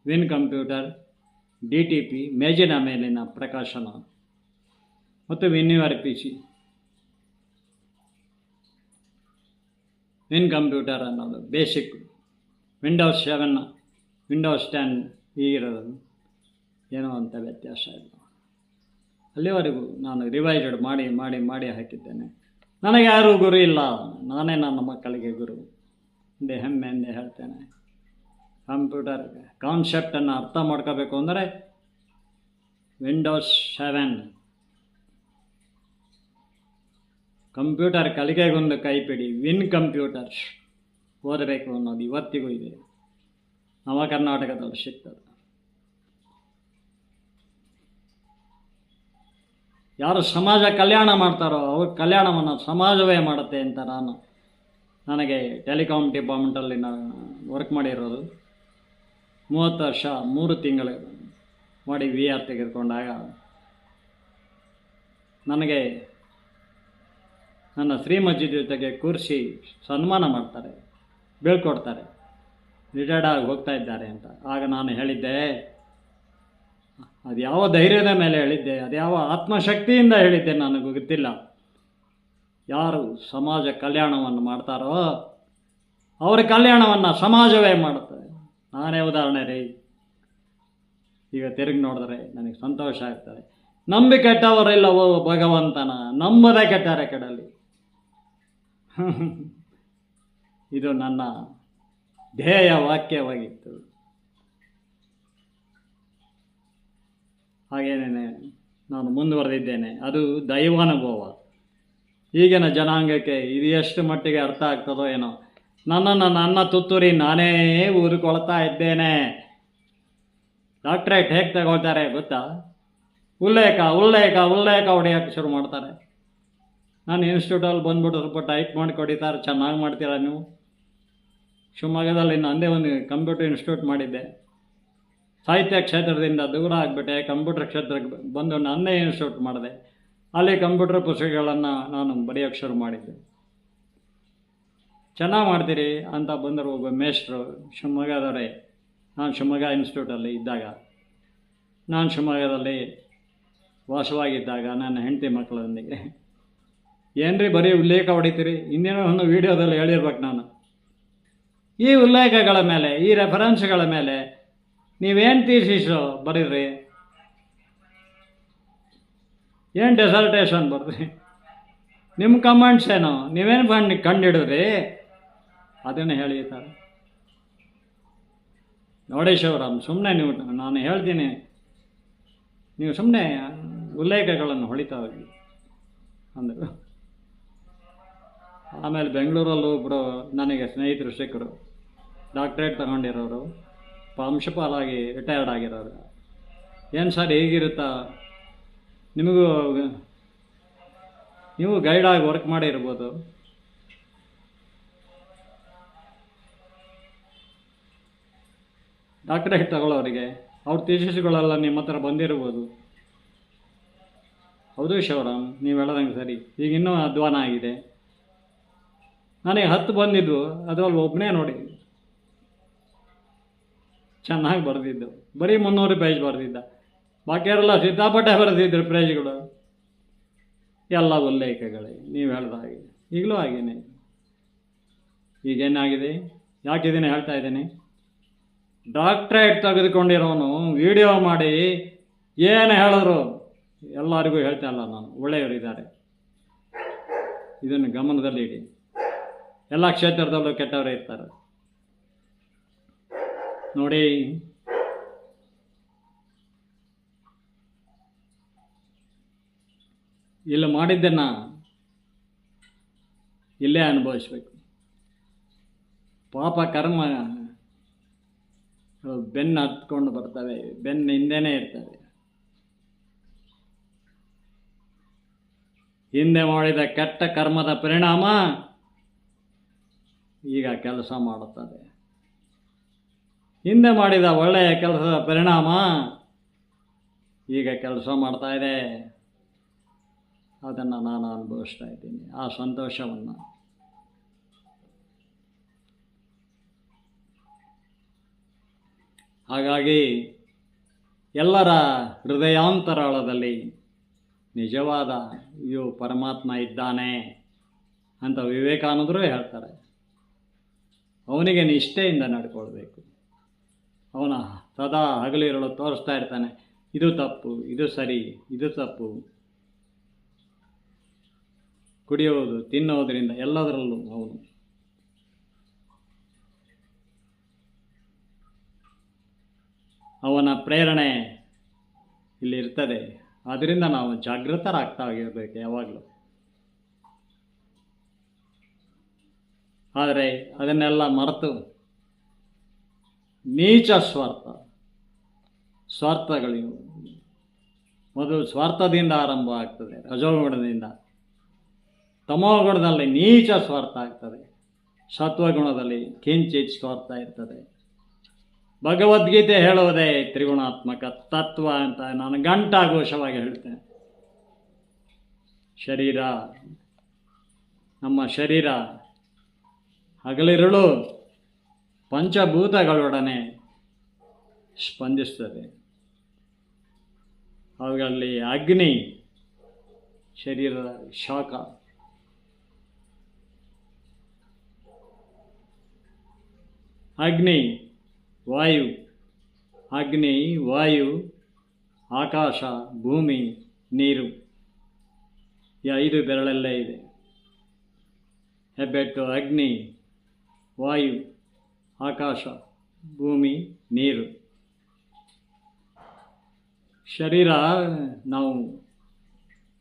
ವಿನ್ ಕಂಪ್ಯೂಟರ್, DTP ಮೇಜಿನ ಮೇಲಿನ ಪ್ರಕಾಶನ ಮತ್ತು win your PC. Win computer ಅನ್ನೋದು ಬೇಸಿಕ್, ವಿಂಡೋಸ್ 7, ವಿಂಡೋಸ್ 10 ಈಗಿರೋದು ಏನೋ ಅಂತ ವ್ಯತ್ಯಾಸ ಇಲ್ಲ. ಅಲ್ಲಿವರೆಗೂ ನಾನು ರಿವೈಸ್ಡ್ ಮಾಡಿ ಮಾಡಿ ಮಾಡಿ ಹಾಕಿದ್ದೇನೆ. ನನಗೆ ಯಾರೂ ಗುರು ಇಲ್ಲ, ನಾನೇ ನನ್ನ ಮಕ್ಕಳಿಗೆ ಗುರು ಎಂದೇ ಹೆಮ್ಮೆಯಿಂದ ಹೇಳ್ತೇನೆ. ಕಂಪ್ಯೂಟರ್ ಕಾನ್ಸೆಪ್ಟನ್ನು ಅರ್ಥ ಮಾಡ್ಕೋಬೇಕು ಅಂದರೆ ವಿಂಡೋಸ್ 7 ಕಂಪ್ಯೂಟರ್ ಕಲಿಕೆಗೊಂದು ಕೈಪಿಡಿ, ವಿನ್ ಕಂಪ್ಯೂಟರ್ಸ್ ಓದಬೇಕು ಅನ್ನೋದು ಇವತ್ತಿಗೂ ಇದೆ. ನವ ಕರ್ನಾಟಕದಲ್ಲಿ ಸಿಗ್ತದೆ. ಯಾರು ಸಮಾಜ ಕಲ್ಯಾಣ ಮಾಡ್ತಾರೋ ಅವ್ರ ಕಲ್ಯಾಣವನ್ನು ಸಮಾಜವೇ ಮಾಡುತ್ತೆ ಅಂತ ನನಗೆ ಟೆಲಿಕಾಂ ಡಿಪಾರ್ಟ್ಮೆಂಟಲ್ಲಿ ನಾನು ವರ್ಕ್ ಮಾಡಿರೋದು 30 ವರ್ಷ 3 ತಿಂಗಳು ಮಾಡಿ VR ತೆಗೆದುಕೊಂಡಾಗ ನನಗೆ ನನ್ನ ಶ್ರೀಮಜ್ಜಿ ಜೊತೆಗೆ ಕೂರಿಸಿ ಸನ್ಮಾನ ಮಾಡ್ತಾರೆ, ಬೀಳ್ಕೊಡ್ತಾರೆ, ರಿಟೈರ್ಡ್ ಆಗಿ ಹೋಗ್ತಾ ಇದ್ದಾರೆ ಅಂತ. ಆಗ ನಾನು ಹೇಳಿದ್ದೆ, ಅದು ಯಾವ ಧೈರ್ಯದ ಮೇಲೆ ಹೇಳಿದ್ದೆ, ಅದು ಯಾವ ಆತ್ಮಶಕ್ತಿಯಿಂದ ಹೇಳಿದ್ದೆ ನನಗೂ ಗೊತ್ತಿಲ್ಲ. ಯಾರು ಸಮಾಜ ಕಲ್ಯಾಣವನ್ನು ಮಾಡ್ತಾರೋ ಅವರ ಕಲ್ಯಾಣವನ್ನು ಸಮಾಜವೇ ಮಾಡುತ್ತದೆ. ನಾನೇ ಉದಾಹರಣೆ ರೀ. ಈಗ ತಿರುಗಿ ನೋಡಿದ್ರೆ ನನಗೆ ಸಂತೋಷ ಆಗ್ತದೆ. ನಂಬಿ ಕೆಟ್ಟವರಿಲ್ಲವೋ ಭಗವಂತನ, ನಂಬದೇ ಕೆಟ್ಟರೆ ಕೆಡಲಿ. ಇದು ನನ್ನ ಧ್ಯೇಯ ವಾಕ್ಯವಾಗಿತ್ತು. ಹಾಗೇನೇ ನಾನು ಮುಂದುವರೆದಿದ್ದೇನೆ. ಅದು ದೈವಾನುಭವ. ಈಗಿನ ಜನಾಂಗಕ್ಕೆ ಇದು ಎಷ್ಟು ಮಟ್ಟಿಗೆ ಅರ್ಥ ಆಗ್ತದೋ ಏನೋ. ನನ್ನ ತುತ್ತೂರಿ ನಾನೇ ಊರಿಕೊಳ್ತಾ ಇದ್ದೇನೆ. ಡಾಕ್ಟ್ರೇಟ್ ಹೇಗೆ ತಗೊಳ್ತಾರೆ ಗೊತ್ತಾ? ಉಲ್ಲೇಖ ಉಲ್ಲೇಖ ಉಲ್ಲೇಖ ಹೊಡೆಯೋಕ್ಕೆ ಶುರು ಮಾಡ್ತಾರೆ. ನಾನು ಇನ್ಸ್ಟಿಟ್ಯೂಟಲ್ಲಿ ಬಂದ್ಬಿಟ್ಟು ಸ್ವಲ್ಪ ಟೈಪ್ ಮಾಡಿ ಕೊಡಿತಾರೆ, ಚೆನ್ನಾಗಿ ಮಾಡ್ತೀರಾ ನೀವು. ಶಿವಮೊಗ್ಗದಲ್ಲಿ ನಂದೇ ಒಂದು ಕಂಪ್ಯೂಟರ್ ಇನ್ಸ್ಟಿಟ್ಯೂಟ್ ಮಾಡಿದ್ದೆ. ಸಾಹಿತ್ಯ ಕ್ಷೇತ್ರದಿಂದ ದೂರ ಆಗಿಬಿಟ್ಟೆ, ಕಂಪ್ಯೂಟರ್ ಕ್ಷೇತ್ರಕ್ಕೆ ಬಂದು ನನ್ನೇ ಇನ್ಸ್ಟಿಟ್ಯೂಟ್ ಮಾಡಿದೆ. ಅಲ್ಲಿ ಕಂಪ್ಯೂಟರ್ ಪುಸ್ತಕಗಳನ್ನು ನಾನು ಬರೆಯೋಕ್ಕೆ ಶುರು ಮಾಡಿದ್ದೆ. ಚೆನ್ನಾಗಿ ಮಾಡ್ತೀರಿ ಅಂತ ಬಂದರು ಒಬ್ಬ ಮೇಷ್ಟ್ರು ಶಿವಮೊಗ್ಗದವರೇ. ನಾನು ಶಿವಮೊಗ್ಗ ಇನ್ಸ್ಟಿಟ್ಯೂಟಲ್ಲಿ ಇದ್ದಾಗ, ನಾನು ಶಿವಮೊಗ್ಗದಲ್ಲಿ ವಾಸವಾಗಿದ್ದಾಗ ನನ್ನ ಹೆಂಡತಿ ಮಕ್ಕಳೊಂದಿಗೆ, ಏನ್ರಿ ಬರೀ ಉಲ್ಲೇಖ ಹೊಡಿತೀರಿ? ಇನ್ನೇನೋ ಒಂದು ವೀಡಿಯೋದಲ್ಲಿ ಹೇಳಿರ್ಬೇಕು ನಾನು. ಈ ಉಲ್ಲೇಖಗಳ ಮೇಲೆ, ಈ ರೆಫರೆನ್ಸ್ಗಳ ಮೇಲೆ ನೀವೇನು ಥೀಸಿಸು ಬರೀರಿ, ಏನು ಡೆಸರ್ಟೇಷನ್ ಬರ್ರಿ, ನಿಮ್ಮ ಕಮೆಂಟ್ಸ್ ಏನು, ನೀವೇನು ಕಂಡಿಡಿದ್ರಿ ಅದನ್ನು ಹೇಳಿದ್ದಾರೆ. ನೋಡಿ ಶಿವರಾಮ್, ಸುಮ್ಮನೆ ನೀವು, ನಾನು ಹೇಳ್ತೀನಿ, ನೀವು ಸುಮ್ಮನೆ ಉಲ್ಲೇಖಗಳನ್ನು ಹೊಳಿತಾ ಹೋಗಿ ಅಂದರು. ಆಮೇಲೆ ಬೆಂಗಳೂರಲ್ಲೂ ಒಬ್ಬರು ನನಗೆ ಸ್ನೇಹಿತರು ಸಿಕ್ಕರು, ಡಾಕ್ಟ್ರೇಟ್ ತಗೊಂಡಿರೋರು, ಪ್ರಾಂಶುಪಾಲಾಗಿ ರಿಟೈರ್ಡ್ ಆಗಿರೋರು. ಏನು ಸರ್ ಹೇಗಿರುತ್ತಾ, ನೀವು ಗೈಡಾಗಿ ವರ್ಕ್ ಮಾಡಿರ್ಬೋದು, ಡಾಕ್ಟ್ರೇಟ್ ತಗೊಳ್ಳೋರಿಗೆ ಅವ್ರ ಥೀಸಿಸ್ಗಳೆಲ್ಲ ನಿಮ್ಮ ಹತ್ರ ಬಂದಿರ್ಬೋದು. ಹೌದು ಶಿವರಾಮ್, ನೀವು ಹೇಳೋದಂಗೆ ಸರಿ. ಈಗ ಇನ್ನೂ ಅಧ್ವಾನ ಆಗಿದೆ. ನನಗೆ 10 ಬಂದಿದ್ದು, ಅದರಲ್ಲಿ ಒಬ್ಬನೇ ನೋಡಿ ಚೆನ್ನಾಗಿ ಬರೆದಿದ್ದು, ಬರೀ 300 ಪೇಜ್ ಬರೆದಿದ್ದ. ಬಾಕಿಯವರೆಲ್ಲ ಸಿಕ್ಕಾಪಟ್ಟೆ ಬರೆದಿದ್ರು ಪೇಜ್ಗಳು, ಎಲ್ಲ ಉಲ್ಲೇಖಗಳೇ ನೀವು ಹೇಳ್ದ ಹಾಗೆ. ಈಗಲೂ ಹಾಗೇನೆ. ಈಗೇನಾಗಿದೆ, ಯಾಕಿದ್ದೀನಿ ಹೇಳ್ತಾ ಇದ್ದೀನಿ, ಡಾಕ್ಟ್ರೇಟ್ ತೆಗೆದುಕೊಂಡಿರೋನು ವಿಡಿಯೋ ಮಾಡಿ ಏನು ಹೇಳಿದ್ರು ಎಲ್ಲರಿಗೂ ಹೇಳ್ತಾ ಇಲ್ಲ ನಾನು, ಒಳ್ಳೆಯವರಿದ್ದಾರೆ, ಇದನ್ನು ಗಮನದಲ್ಲಿ ಇಡಿ. ಎಲ್ಲ ಕ್ಷೇತ್ರದಲ್ಲೂ ಕೆಟ್ಟವರೇ ಇರ್ತಾರೆ ನೋಡಿ. ಇಲ್ಲಿ ಮಾಡಿದ್ದನ್ನು ಇಲ್ಲೇ ಅನುಭವಿಸ್ಬೇಕು. ಪಾಪ ಕರ್ಮ ಬೆನ್ನು ಹತ್ಕೊಂಡು ಬರ್ತವೆ, ಬೆನ್ನು ಹಿಂದೆನೇ ಇರ್ತವೆ. ಹಿಂದೆ ಮಾಡಿದ ಕೆಟ್ಟ ಕರ್ಮದ ಪರಿಣಾಮ ಈಗ ಕೆಲಸ ಮಾಡುತ್ತದೆ. ಹಿಂದೆ ಮಾಡಿದ ಒಳ್ಳೆಯ ಕೆಲಸದ ಪರಿಣಾಮ ಈಗ ಕೆಲಸ ಮಾಡ್ತಾ ಇದೆ. ಅದನ್ನು ನಾನು ಅನುಭವಿಸ್ತಾ ಇದ್ದೀನಿ, ಆ ಸಂತೋಷವನ್ನು. ಹಾಗಾಗಿ ಎಲ್ಲರ ಹೃದಯಾಂತರಾಳದಲ್ಲಿ ನಿಜವಾದ ಪರಮಾತ್ಮ ಇದ್ದಾನೆ ಅಂತ ವಿವೇಕಾನಂದರು ಹೇಳ್ತಾರೆ. ಅವನಿಗೆ ನಿಷ್ಠೆಯಿಂದ ನಡ್ಕೊಳ್ಬೇಕು. ಅವನ ಸದಾ ಹಗಲಿರುಳು ತೋರಿಸ್ತಾ ಇರ್ತಾನೆ, ಇದು ತಪ್ಪು, ಇದು ಸರಿ, ಇದು ತಪ್ಪು. ಕುಡಿಯೋದು, ತಿನ್ನೋದರಿಂದ ಎಲ್ಲದರಲ್ಲೂ ಅವನು. ಅವನ ಪ್ರೇರಣೆ ಇಲ್ಲಿ ಇರ್ತದೆ. ಆದ್ದರಿಂದ ನಾವು ಜಾಗೃತರಾಗ್ತಾ ಇರಬೇಕು ಯಾವಾಗಲೂ. ಆದರೆ ಅದನ್ನೆಲ್ಲ ಮರೆತು ನೀಚ ಸ್ವಾರ್ಥಗಳಿವು. ಮೊದಲು ಸ್ವಾರ್ಥದಿಂದ ಆರಂಭ ಆಗ್ತದೆ, ರಜೋಗುಣದಿಂದ. ತಮೋಗುಣದಲ್ಲಿ ನೀಚ ಸ್ವಾರ್ಥ ಆಗ್ತದೆ, ಸತ್ವಗುಣದಲ್ಲಿ ಕಿಂಚಿತ್ ಸ್ವಾರ್ಥ ಇರ್ತದೆ. ಭಗವದ್ಗೀತೆ ಹೇಳುವುದೇ ತ್ರಿಗುಣಾತ್ಮಕ ತತ್ವ ಅಂತ ನಾನು ಘಂಟಾಘೋಷವಾಗಿ ಹೇಳ್ತೇನೆ. ನಮ್ಮ ಶರೀರ ಹಗಲಿರುಳು ಪಂಚಭೂತಗಳೊಡನೆ ಸ್ಪಂದಿಸ್ತದೆ. ಅವುಗಳಲ್ಲಿ ಅಗ್ನಿ ಶರೀರದ ಶಾಖ, ಅಗ್ನಿ ವಾಯು, ಆಕಾಶ, ಭೂಮಿ, ನೀರು, ಈ 5 ಬೆರಳಲ್ಲೇ ಇದೆ. ಹೆಬ್ಬೆಟ್ಟು ಅಗ್ನಿ, ವಾಯು, ಆಕಾಶ, ಭೂಮಿ, ನೀರು. ಶರೀರ ನಾವು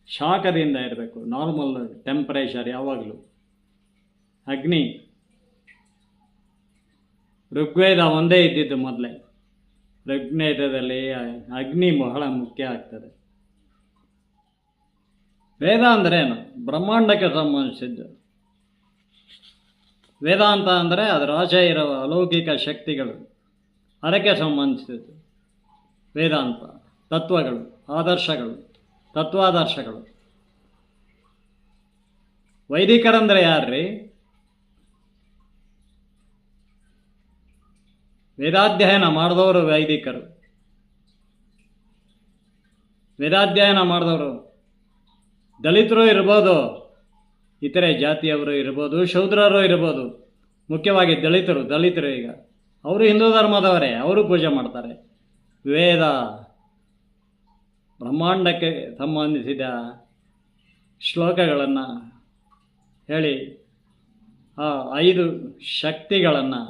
ಶಾಖದಿಂದ ಇರಬೇಕು, ನಾರ್ಮಲ್ ಟೆಂಪರೇಚರ್ ಯಾವಾಗಲೂ. ಅಗ್ನಿ, ಋಗ್ವೇದ ಒಂದೇ ಇದ್ದಿದ್ದು ಮೊದಲೇ. ಋಗ್ವೇದದಲ್ಲಿ ಅಗ್ನಿ ಬಹಳ ಮುಖ್ಯ ಆಗ್ತದೆ. ವೇದ ಅಂದ್ರೇನು? ಬ್ರಹ್ಮಾಂಡಕ್ಕೆ ಸಂಬಂಧಿಸಿದ್ದು. ವೇದಾಂತ ಅಂದರೆ ಅದರ ಆಚೆ ಇರೋ ಅಲೌಕಿಕ ಶಕ್ತಿಗಳು, ಅದಕ್ಕೆ ಸಂಬಂಧಿಸಿದ್ದು ವೇದಾಂತ. ತತ್ವಗಳು, ಆದರ್ಶಗಳು, ತತ್ವಾದರ್ಶಗಳು. ವೈದಿಕರಂದರೆ ಯಾರ್ರೀ? ವೇದಾಧ್ಯಯನ ಮಾಡಿದವರು ವೈದಿಕರು, ವೇದಾಧ್ಯಯನ ಮಾಡಿದವರು. ದಲಿತರು ಇರ್ಬೋದು, ಇತರೆ ಜಾತಿಯವರು ಇರ್ಬೋದು, ಶೂದ್ರರು ಇರ್ಬೋದು. ಮುಖ್ಯವಾಗಿ ದಲಿತರು ಈಗ ಅವರು ಹಿಂದೂ ಧರ್ಮದವರೇ, ಅವರು ಪೂಜೆ ಮಾಡ್ತಾರೆ. ವೇದ ಬ್ರಹ್ಮಾಂಡಕ್ಕೆ ಸಂಬಂಧಿಸಿದ ಶ್ಲೋಕಗಳನ್ನು ಹೇಳಿ ಆ 5 ಶಕ್ತಿಗಳನ್ನು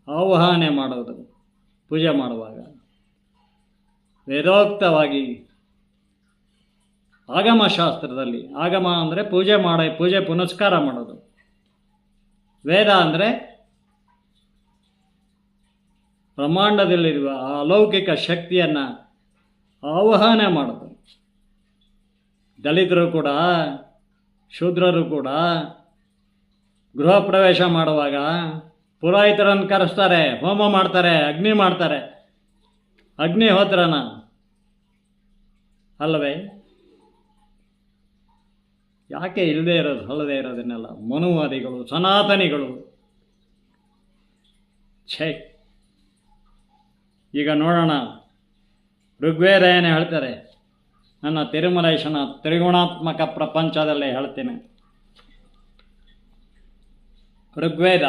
ಆವಾಹನೆ ಮಾಡೋದು ಪೂಜೆ ಮಾಡುವಾಗ. ವೇದೋಕ್ತವಾಗಿ ಆಗಮಶಾಸ್ತ್ರದಲ್ಲಿ, ಆಗಮ ಅಂದರೆ ಪೂಜೆ ಪುನಸ್ಕಾರ ಮಾಡೋದು. ವೇದ ಅಂದರೆ ಬ್ರಹ್ಮಾಂಡದಲ್ಲಿರುವ ಆ ಅಲೌಕಿಕ ಶಕ್ತಿಯನ್ನು ಆವಾಹನೆ ಮಾಡೋದು. ದಲಿತರು ಕೂಡ ಶೂದ್ರರು ಕೂಡ ಗೃಹ ಪ್ರವೇಶ ಮಾಡುವಾಗ ಪುರೋಹಿತರನ್ನು ಕರೆಸ್ತಾರೆ, ಹೋಮ ಮಾಡ್ತಾರೆ, ಅಗ್ನಿ ಮಾಡ್ತಾರೆ, ಅಗ್ನಿಹೋತ್ರನ ಅಲ್ಲವೇ? ಯಾಕೆ ಇಲ್ಲದೆ ಇರೋದನ್ನೆಲ್ಲ ಮನುವಾದಿಗಳು, ಸನಾತನಿಗಳು ಛೇ. ಈಗ ನೋಡೋಣ, ಋಗ್ವೇದ ಏನು ಹೇಳ್ತಾರೆ, ನನ್ನ ತಿರುಮಲೇಶನ ತ್ರಿಗುಣಾತ್ಮಕ ಪ್ರಪಂಚದಲ್ಲೇ ಹೇಳ್ತೇನೆ. ಋಗ್ವೇದ,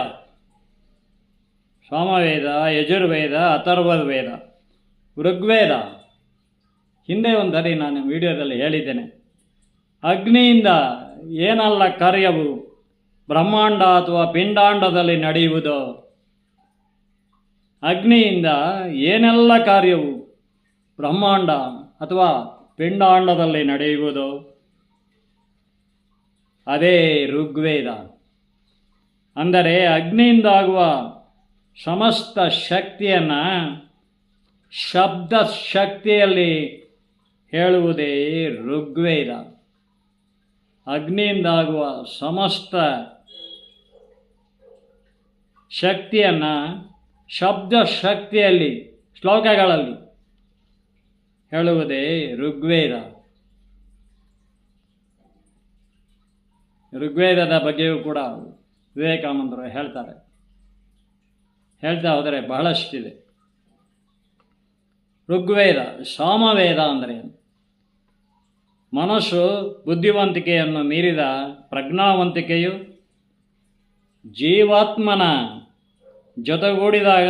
ಸಾಮವೇದ, ಯಜುರ್ವೇದ, ಅಥರ್ವವೇದ. ಋಗ್ವೇದ ಹಿಂದೆ ಒಂದ್ಸರಿ ನಾನು ವಿಡಿಯೋದಲ್ಲಿ ಹೇಳಿದ್ದೇನೆ. ಅಗ್ನಿಯಿಂದ ಏನೆಲ್ಲ ಕಾರ್ಯವು ಬ್ರಹ್ಮಾಂಡ ಅಥವಾ ಪಿಂಡಾಂಡದಲ್ಲಿ ನಡೆಯುವುದೋ, ಅಗ್ನಿಯಿಂದ ಏನೆಲ್ಲ ಕಾರ್ಯವು ಬ್ರಹ್ಮಾಂಡ ಅಥವಾ ಪಿಂಡಾಂಡದಲ್ಲಿ ನಡೆಯುವುದೋ ಅದೇ ಋಗ್ವೇದ. ಅಂದರೆ ಅಗ್ನಿಯಿಂದಾಗುವ ಸಮಸ್ತ ಶಕ್ತಿಯನ್ನು ಶಬ್ದ ಶಕ್ತಿಯಲ್ಲಿ ಹೇಳುವುದೇ ಋಗ್ವೇದ. ಅಗ್ನಿಯಿಂದಾಗುವ ಸಮಸ್ತ ಶಕ್ತಿಯನ್ನು ಶಬ್ದ ಶಕ್ತಿಯಲ್ಲಿ ಶ್ಲೋಕಗಳಲ್ಲಿ ಹೇಳುವುದೇ ಋಗ್ವೇದ. ಋಗ್ವೇದದ ಬಗ್ಗೆಯೂ ಕೂಡ ವಿವೇಕಾನಂದರು ಹೇಳ್ತಾ ಹೋದರೆ ಬಹಳಷ್ಟಿದೆ. ಋಗ್ವೇದ, ಸಾಮವೇದ ಅಂದರೆ ಮನಸ್ಸು ಬುದ್ಧಿವಂತಿಕೆಯನ್ನು ಮೀರಿದ ಪ್ರಜ್ಞಾವಂತಿಕೆಯು ಜೀವಾತ್ಮನ ಜೊತೆಗೂಡಿದಾಗ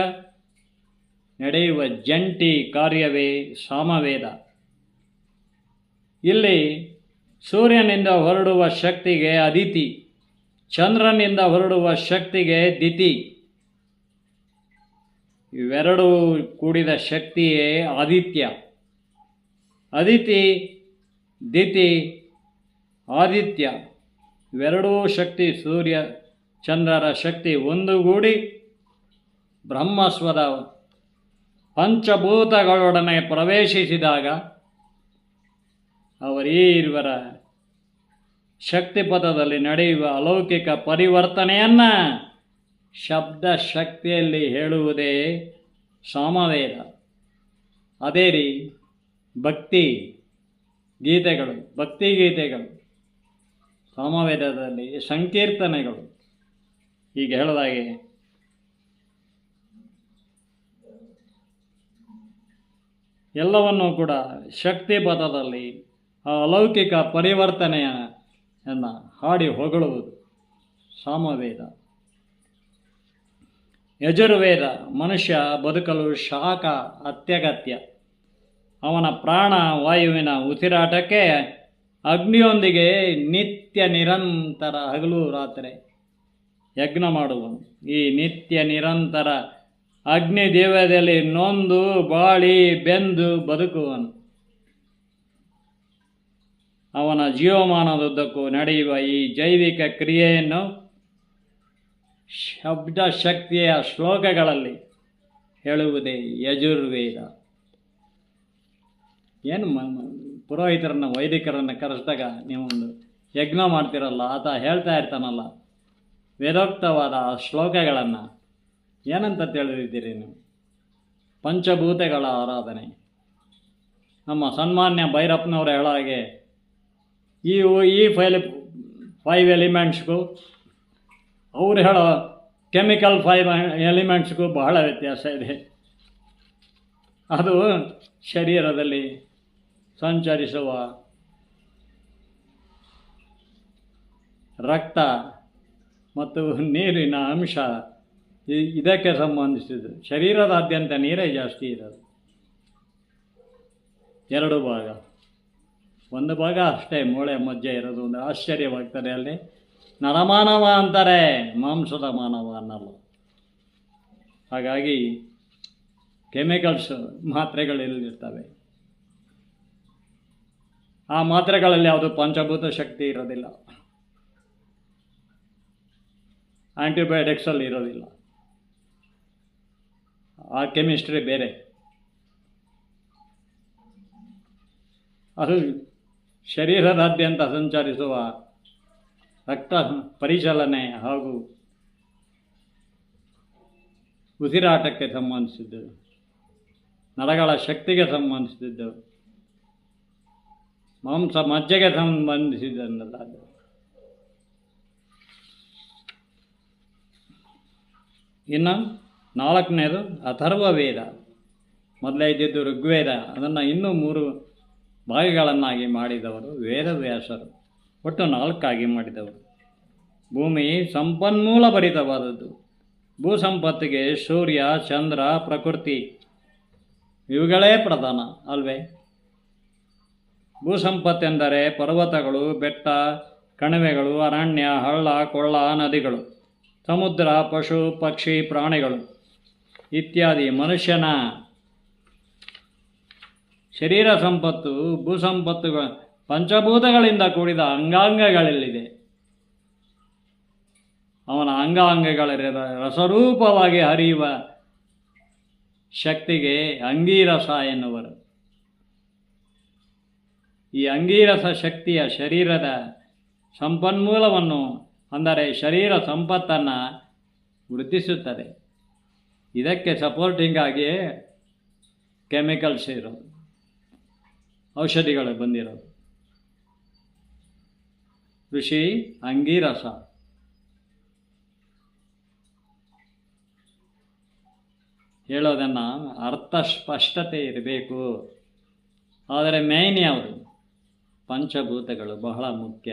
ನಡೆಯುವ ಜಂಟಿ ಕಾರ್ಯವೇ ಸಾಮವೇದ. ಇಲ್ಲಿ ಸೂರ್ಯನಿಂದ ಹೊರಡುವ ಶಕ್ತಿಗೆ ಅದಿತಿ, ಚಂದ್ರನಿಂದ ಹೊರಡುವ ಶಕ್ತಿಗೆ ದಿತಿ. ಇವೆರಡೂ ಕೂಡಿದ ಶಕ್ತಿಯೇ ಆದಿತ್ಯ. ಅದಿತಿ, ದಿತಿ, ಆದಿತ್ಯ ಇವೆರಡೂ ಶಕ್ತಿ, ಸೂರ್ಯ ಚಂದ್ರರ ಶಕ್ತಿ ಒಂದುಗೂಡಿ ಬ್ರಹ್ಮಸ್ವದ ಪಂಚಭೂತಗಳೊಡನೆ ಪ್ರವೇಶಿಸಿದಾಗ ಅವರೀರ್ವರ ಶಕ್ತಿಪಥದಲ್ಲಿ ನಡೆಯುವ ಅಲೌಕಿಕ ಪರಿವರ್ತನೆಯನ್ನು ಶಬ್ದ ಶಕ್ತಿಯಲ್ಲಿ ಹೇಳುವುದೇ ಸಾಮವೇದ. ಅದೇ ರೀ ಭಕ್ತಿ ಗೀತೆಗಳು ಸಾಮವೇದದಲ್ಲಿ ಸಂಕೀರ್ತನೆಗಳು. ಈಗ ಹೇಳಿದಾಗೆ ಎಲ್ಲವನ್ನೂ ಕೂಡ ಶಕ್ತಿಪಥದಲ್ಲಿ ಆ ಅಲೌಕಿಕ ಪರಿವರ್ತನೆಯನ್ನು ಹಾಡಿ ಹೊಗಳುವುದು ಸಾಮವೇದ. ಯಜುರ್ವೇದ, ಮನುಷ್ಯ ಬದುಕಲು ಶಾಖ ಅತ್ಯಗತ್ಯ. ಅವನ ಪ್ರಾಣ ವಾಯುವಿನ ಉಸಿರಾಟಕ್ಕೆ ಅಗ್ನಿಯೊಂದಿಗೆ ನಿತ್ಯ ನಿರಂತರ ಹಗಲು ರಾತ್ರಿ ಯಜ್ಞ ಮಾಡುವನು. ಈ ನಿತ್ಯ ನಿರಂತರ ಅಗ್ನಿ ದೇವದಲ್ಲಿ ನೊಂದು ಬಾಳಿ ಬೆಂದು ಬದುಕುವನು. ಅವನ ಜೀವಮಾನದುದ್ದಕ್ಕೂ ನಡೆಯುವ ಈ ಜೈವಿಕ ಕ್ರಿಯೆಯನ್ನು ಶಬ್ದ ಶಕ್ತಿಯ ಶ್ಲೋಕಗಳಲ್ಲಿ ಹೇಳುವುದೇ ಯಜುರ್ವೇದ. ಏನು ಪುರೋಹಿತರನ್ನು ವೈದಿಕರನ್ನು ಕರೆಸಿದಾಗ ನೀವೊಂದು ಯಜ್ಞ ಮಾಡ್ತಿರಲ್ಲ, ಆತ ಹೇಳ್ತಾ ಇರ್ತಾನಲ್ಲ ವೇದೋಕ್ತವಾದ ಆ ಶ್ಲೋಕಗಳನ್ನು ಏನಂತ ತಿಳಿದಿದ್ದೀರಿ ನೀವು? ಪಂಚಭೂತಗಳ ಆರಾಧನೆ. ನಮ್ಮ ಸನ್ಮಾನ್ಯ ಭೈರಪ್ಪನವರು ಹೇಳೋ ಹಾಗೆ ಈ 5 ಎಲಿಮೆಂಟ್ಸ್ಗೂ ಅವ್ರು ಹೇಳೋ ಕೆಮಿಕಲ್ ಎಲಿಮೆಂಟ್ಸ್ಗೂ ಬಹಳ ವ್ಯತ್ಯಾಸ ಇದೆ. ಅದು ಶರೀರದಲ್ಲಿ ಸಂಚರಿಸುವ ರಕ್ತ ಮತ್ತು ನೀರಿನ ಅಂಶ ಇದಕ್ಕೆ ಸಂಬಂಧಿಸಿದ್ದು. ಶರೀರದಾದ್ಯಂತ ನೀರೇ ಜಾಸ್ತಿ ಇರೋದು. 2 ಭಾಗ, 1 ಭಾಗ ಅಷ್ಟೇ ಮೂಳೆ ಮಜ್ಜೆ ಇರೋದು. ಒಂದು ಆಶ್ಚರ್ಯವಾಗ್ತದೆ. ಅಲ್ಲಿ ನರಮಾನವ ಅಂತಾರೆ, ಮಾಂಸದ ಮಾನವ ಅನ್ನಲ್ಲ. ಹಾಗಾಗಿ ಕೆಮಿಕಲ್ಸ್ ಮಾತ್ರೆಗಳಲ್ಲಿರ್ತವೆ. ಆ ಮಾತ್ರೆಗಳಲ್ಲಿ ಯಾವುದು ಪಂಚಭೂತ ಶಕ್ತಿ ಇರೋದಿಲ್ಲ, ಆ್ಯಂಟಿಬಯೋಟಿಕ್ಸಲ್ಲಿ ಇರೋದಿಲ್ಲ. ಆ ಕೆಮಿಸ್ಟ್ರಿ ಬೇರೆ. ಅದು ಶರೀರದಾದ್ಯಂತ ಸಂಚರಿಸುವ ರಕ್ತ ಪರಿಚಲನೆ ಹಾಗೂ ಉಸಿರಾಟಕ್ಕೆ ಸಂಬಂಧಿಸಿದ್ದು, ನರಗಳ ಶಕ್ತಿಗೆ ಸಂಬಂಧಿಸಿದ್ದು, ಮಾಂಸ ಮಜ್ಜೆಗೆ ಸಂಬಂಧಿಸಿದ್ದಲ್ಲ ಅದು. ಇನ್ನು 4ನೇದು ಅಥರ್ವ ವೇದ. ಮೊದಲೇ ಇದ್ದಿದ್ದು ಋಗ್ವೇದ, ಅದನ್ನು ಇನ್ನೂ 3 ಭಾಗಗಳನ್ನಾಗಿ ಮಾಡಿದವರು ವೇದವ್ಯಾಸರು. ಒಟ್ಟು 4 ಮಾಡಿದವರು. ಭೂಮಿ ಸಂಪನ್ಮೂಲ ಭರಿತವಾದದ್ದು. ಭೂಸಂಪತ್ತಿಗೆ ಸೂರ್ಯ, ಚಂದ್ರ, ಪ್ರಕೃತಿ ಇವುಗಳೇ ಪ್ರಧಾನ ಅಲ್ವೇ? ಭೂಸಂಪತ್ತೆಂದರೆ ಪರ್ವತಗಳು, ಬೆಟ್ಟ, ಕಣಿವೆಗಳು, ಅರಣ್ಯ, ಹಳ್ಳ ಕೊಳ್ಳ, ನದಿಗಳು, ಸಮುದ್ರ, ಪಶು ಪಕ್ಷಿ, ಪ್ರಾಣಿಗಳು ಇತ್ಯಾದಿ. ಮನುಷ್ಯನ ಶರೀರ ಸಂಪತ್ತು ಭೂಸಂಪತ್ತುಗಳು ಪಂಚಭೂತಗಳಿಂದ ಕೂಡಿದ ಅಂಗಾಂಗಗಳಲ್ಲಿದೆ. ಅವನ ಅಂಗಾಂಗಗಳ ರಸರೂಪವಾಗಿ ಹರಿಯುವ ಶಕ್ತಿಗೆ ಅಂಗೀರಸ ಎನ್ನುವರು. ಈ ಅಂಗೀರಸ ಶಕ್ತಿಯ ಶರೀರದ ಸಂಪನ್ಮೂಲವನ್ನು, ಅಂದರೆ ಶರೀರ ಸಂಪತ್ತನ್ನು ವೃದ್ಧಿಸುತ್ತದೆ. ಇದಕ್ಕೆ ಸಪೋರ್ಟಿಂಗ್ ಆಗಿಯೇ ಕೆಮಿಕಲ್ಸ್ ಇರೋದು, ಔಷಧಿಗಳು ಬಂದಿರೋದು. ಋಷಿ ಅಂಗೀರಸ. ಹೇಳೋದನ್ನು ಅರ್ಥ ಸ್ಪಷ್ಟತೆ ಇರಬೇಕು. ಆದರೆ ಮೇಯ್ನ್ ಯಾವುದು? ಪಂಚಭೂತಗಳು ಬಹಳ ಮುಖ್ಯ.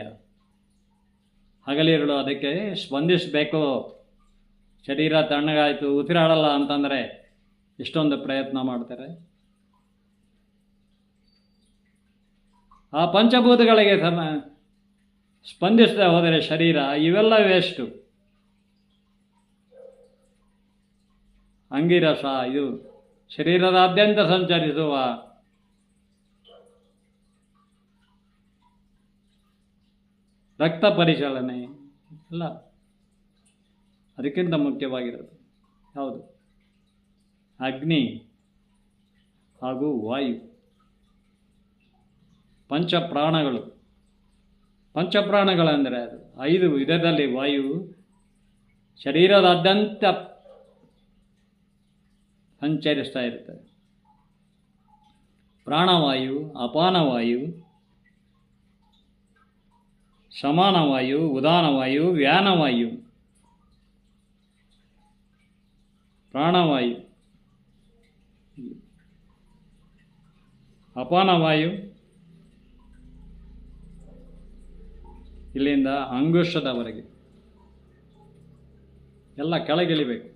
ಹಗಲಿರುಳು ಅದಕ್ಕೆ ಸ್ಪಂದಿಸಬೇಕು. ಶರೀರ ತಣ್ಣಗಾಯಿತು, ಉಸಿರಾಡಲ್ಲ ಅಂತಂದರೆ ಎಷ್ಟೊಂದು ಪ್ರಯತ್ನ ಮಾಡ್ತಾರೆ. ಆ ಪಂಚಭೂತಗಳಿಗೆ ಸ್ಪಂದಿಸದೆ ಹೋದರೆ ಶರೀರ ಇವೆಲ್ಲ ವೇಸ್ಟು. ಅಂಗಿರಸ ಇದು ಶರೀರದಾದ್ಯಂತ ಸಂಚರಿಸುವ ರಕ್ತ ಪರಿಚಲನೆ ಅಲ್ಲ, ಅದಕ್ಕಿಂತ ಮುಖ್ಯವಾಗಿರೋದು ಯಾವುದು? ಅಗ್ನಿ ಹಾಗೂ ವಾಯು. ಪಂಚಪ್ರಾಣಗಳು. ಪಂಚಪ್ರಾಣಗಳೆಂದರೆ ಅದು 5 ವಿಧದಲ್ಲಿ ವಾಯು ಶರೀರದಾದ್ಯಂತ ಸಂಚರಿಸ್ತಾ ಇರ್ತದೆ. ಪ್ರಾಣವಾಯು, ಅಪಾನವಾಯು, ಸಮಾನವಾಯು, ಉದಾನವಾಯು, ವ್ಯಾನವಾಯು. ಪ್ರಾಣವಾಯು, ಅಪಾನವಾಯು ಇಲ್ಲಿಂದ ಅಂಗುಷ್ಟದವರೆಗೆ ಎಲ್ಲ ಕೆಳಗಿಳಿಬೇಕು.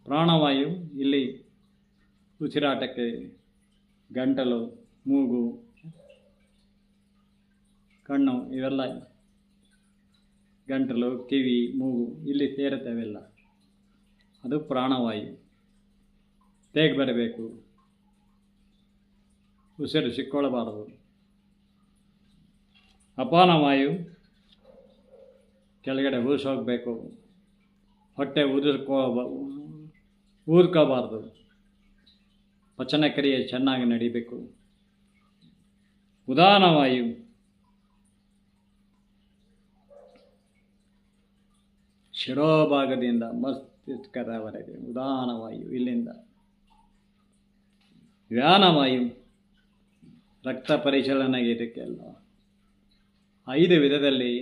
ಪ್ರಾಣವಾಯು ಇಲ್ಲಿ ಉಸಿರಾಟಕ್ಕೆ ಗಂಟಲು, ಮೂಗು, ಕಣ್ಣು ಇವೆಲ್ಲ, ಗಂಟಲು, ಕಿವಿ, ಮೂಗು ಇಲ್ಲಿ ಸೇರುತ್ತವೆಲ್ಲ. ಅದು ಪ್ರಾಣವಾಯು. ತೇಗ ಬರಬೇಕು, ಉಸಿರು ಸಿಕ್ಕೊಳ್ಳಬಾರದು. ಅಪಾನವಾಯು ಕೆಳಗಡೆ ಊಸೋಗಬೇಕು, ಹೊಟ್ಟೆ ಊದ್ಕೋಬಾರ್ದು, ಪಚನ ಕ್ರಿಯೆ ಚೆನ್ನಾಗಿ ನಡಿಬೇಕು. ಉದಾನವಾಯು ಶಿರೋಭಾಗದಿಂದ ಮಸ್ತಿಷ್ಕದವರೆಗೆ ಉದಾನವಾಯು ಇಲ್ಲಿಂದ. ವ್ಯಾನವಾಯು ರಕ್ತ ಪರಿಚಲನೆಗೆ ಇದಕ್ಕೆಲ್ಲ 5 ವಿಧದಲ್ಲಿ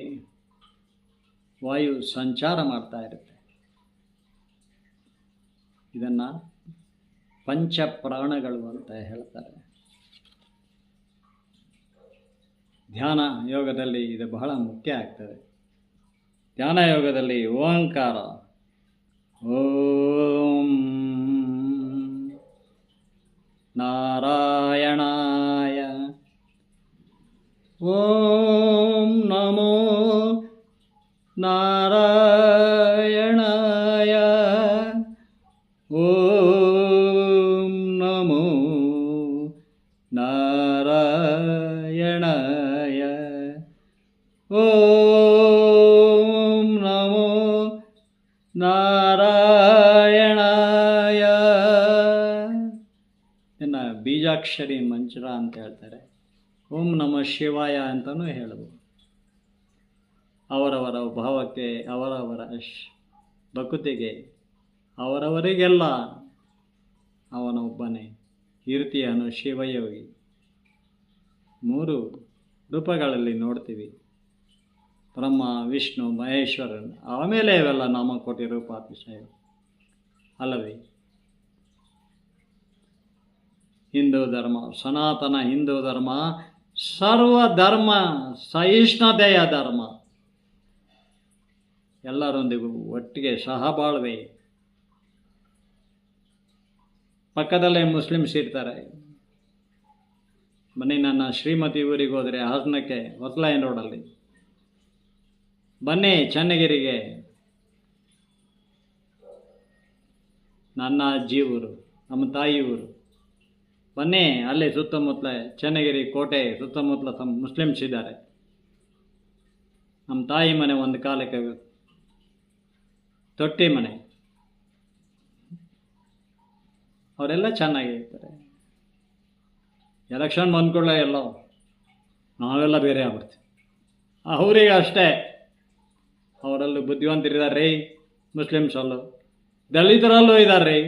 ವಾಯು ಸಂಚಾರ ಮಾಡ್ತಾ ಇರುತ್ತೆ. ಇದನ್ನು ಪಂಚಪ್ರಾಣಗಳು ಅಂತ ಹೇಳ್ತಾರೆ. ಧ್ಯಾನ ಯೋಗದಲ್ಲಿ ಇದು ಬಹಳ ಮುಖ್ಯ ಆಗ್ತದೆ. ಧ್ಯಾನ ಯೋಗದಲ್ಲಿ ಓಂಕಾರ, ಓಂ ನಾರಾಯಣಾಯ, ಓಂ ನಮೋ ನಾರಾಯಣಾಯ, ಓಂ ನಮೋ ನಾರಾಯಣಾಯ, ಓಂ ನಮೋ ನಾರಾಯಣಾಯ. ಇನ್ನು ಬೀಜಾಕ್ಷರಿ ಮಂತ್ರ ಅಂತ ಹೇಳ್ತಾರೆ. ಓಂ ನಮಃ ಶಿವಾಯ ಅಂತಲೂ ಹೇಳ್ಬೋದು. ಅವರವರ ಭಾವಕ್ಕೆ, ಅವರವರ ಭಕ್ತಿಗೆ, ಅವರವರಿಗೆಲ್ಲ ಅವನೊಬ್ಬನೇ ಇರ್ತೀಯನು ಶಿವಯೋಗಿ. 3 ರೂಪಗಳಲ್ಲಿ ನೋಡ್ತೀವಿ, ಬ್ರಹ್ಮ, ವಿಷ್ಣು, ಮಹೇಶ್ವರನ್. ಆಮೇಲೆ ಇವೆಲ್ಲ ನಾಮಕೋಟಿ ರೂಪಾತಿಶಯ ಅಲ್ಲವೇ? ಹಿಂದೂ ಧರ್ಮ, ಸನಾತನ ಹಿಂದೂ ಧರ್ಮ ಸರ್ವಧರ್ಮ ಸಹಿಷ್ಣುತೆಯ ಧರ್ಮ. ಎಲ್ಲರೊಂದಿಗೂ ಒಟ್ಟಿಗೆ ಸಹಬಾಳ್ವೆ. ಪಕ್ಕದಲ್ಲೇ ಮುಸ್ಲಿಮ್ಸ್ ಇರ್ತಾರೆ. ಬನ್ನಿ, ನನ್ನ ಶ್ರೀಮತಿ ಊರಿಗೆ ಹೋದರೆ ಹಾಸನಕ್ಕೆ ಹೊಸಲೈನ್ ರೋಡಲ್ಲಿ, ಬನ್ನಿ ಚನ್ನಗಿರಿಗೆ, ನನ್ನ ಅಜ್ಜಿ ಊರು, ನಮ್ಮ ತಾಯಿ ಊರು. ಬನ್ನಿ, ಅಲ್ಲಿ ಸುತ್ತಮುತ್ತಲ ಚನ್ನಗಿರಿ ಕೋಟೆ ಸುತ್ತಮುತ್ತಲ ಮುಸ್ಲಿಮ್ಸ್ ಇದ್ದಾರೆ. ನಮ್ಮ ತಾಯಿ ಮನೆ ಒಂದು ಕಾಲಕ್ಕೆ ತೊಟ್ಟಿ ಮನೆ. ಅವರೆಲ್ಲ ಚೆನ್ನಾಗಿರ್ತಾರೆ. ಎಲೆಕ್ಷನ್ ಬಂದ್ಕೊಳ್ಳೆ ಎಲ್ಲ ನಾವೆಲ್ಲ ಬೇರೆ ಆಗ್ಬಿಡ್ತೀವಿ. ಅವರಿಗೆ ಅಷ್ಟೇ, ಅವರಲ್ಲೂ ಬುದ್ಧಿವಂತರಿದ್ದಾರೆ ರೀ, ಮುಸ್ಲಿಮ್ಸಲ್ಲೂ ದಲಿತರಲ್ಲೂ ಇದ್ದಾರೆ ರೀ.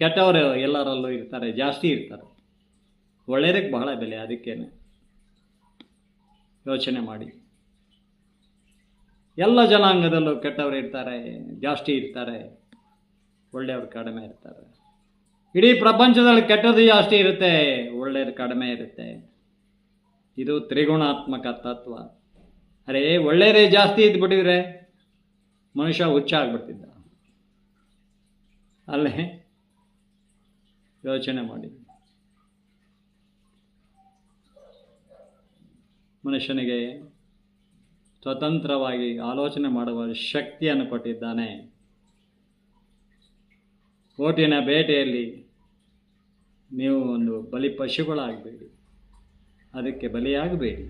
ಕೆಟ್ಟವರು ಎಲ್ಲರಲ್ಲೂ ಇರ್ತಾರೆ, ಜಾಸ್ತಿ ಇರ್ತಾರೆ. ಒಳ್ಳೆಯದಕ್ಕೆ ಬಹಳ ಬೆಲೆ. ಅದಕ್ಕೇನೆ ಯೋಚನೆ ಮಾಡಿ. ಎಲ್ಲ ಜನಾಂಗದಲ್ಲೂ ಕೆಟ್ಟವರು ಇರ್ತಾರೆ, ಜಾಸ್ತಿ ಇರ್ತಾರೆ, ಒಳ್ಳೆಯವರು ಕಡಿಮೆ ಇರ್ತಾರೆ. ಇಡೀ ಪ್ರಪಂಚದಲ್ಲಿ ಕೆಟ್ಟದ್ದು ಜಾಸ್ತಿ ಇರುತ್ತೆ, ಒಳ್ಳೆಯದು ಕಡಿಮೆ ಇರುತ್ತೆ. ಇದು ತ್ರಿಗುಣಾತ್ಮಕ ತತ್ವ. ಅರೆ, ಒಳ್ಳೆಯದೇ ಜಾಸ್ತಿ ಇದ್ಬಿಟ್ಟಿದ್ರೆ ಮನುಷ್ಯ ಹುಚ್ಚಾಗ್ಬಿಡ್ತಿದ್ದ. ಅಲ್ಲೇ ಯೋಚನೆ ಮಾಡಿ. ಮನುಷ್ಯನಿಗೆ ಸ್ವತಂತ್ರವಾಗಿ ಆಲೋಚನೆ ಮಾಡುವ ಶಕ್ತಿಯನ್ನು ಕೊಟ್ಟಿದ್ದಾನೆ. ಓಟಿನ ಬೇಟೆಯಲ್ಲಿ ನೀವು ಒಂದು ಬಲಿ ಪಶುಗಳಾಗಬೇಡಿ, ಅದಕ್ಕೆ ಬಲಿಯಾಗಬೇಡಿ.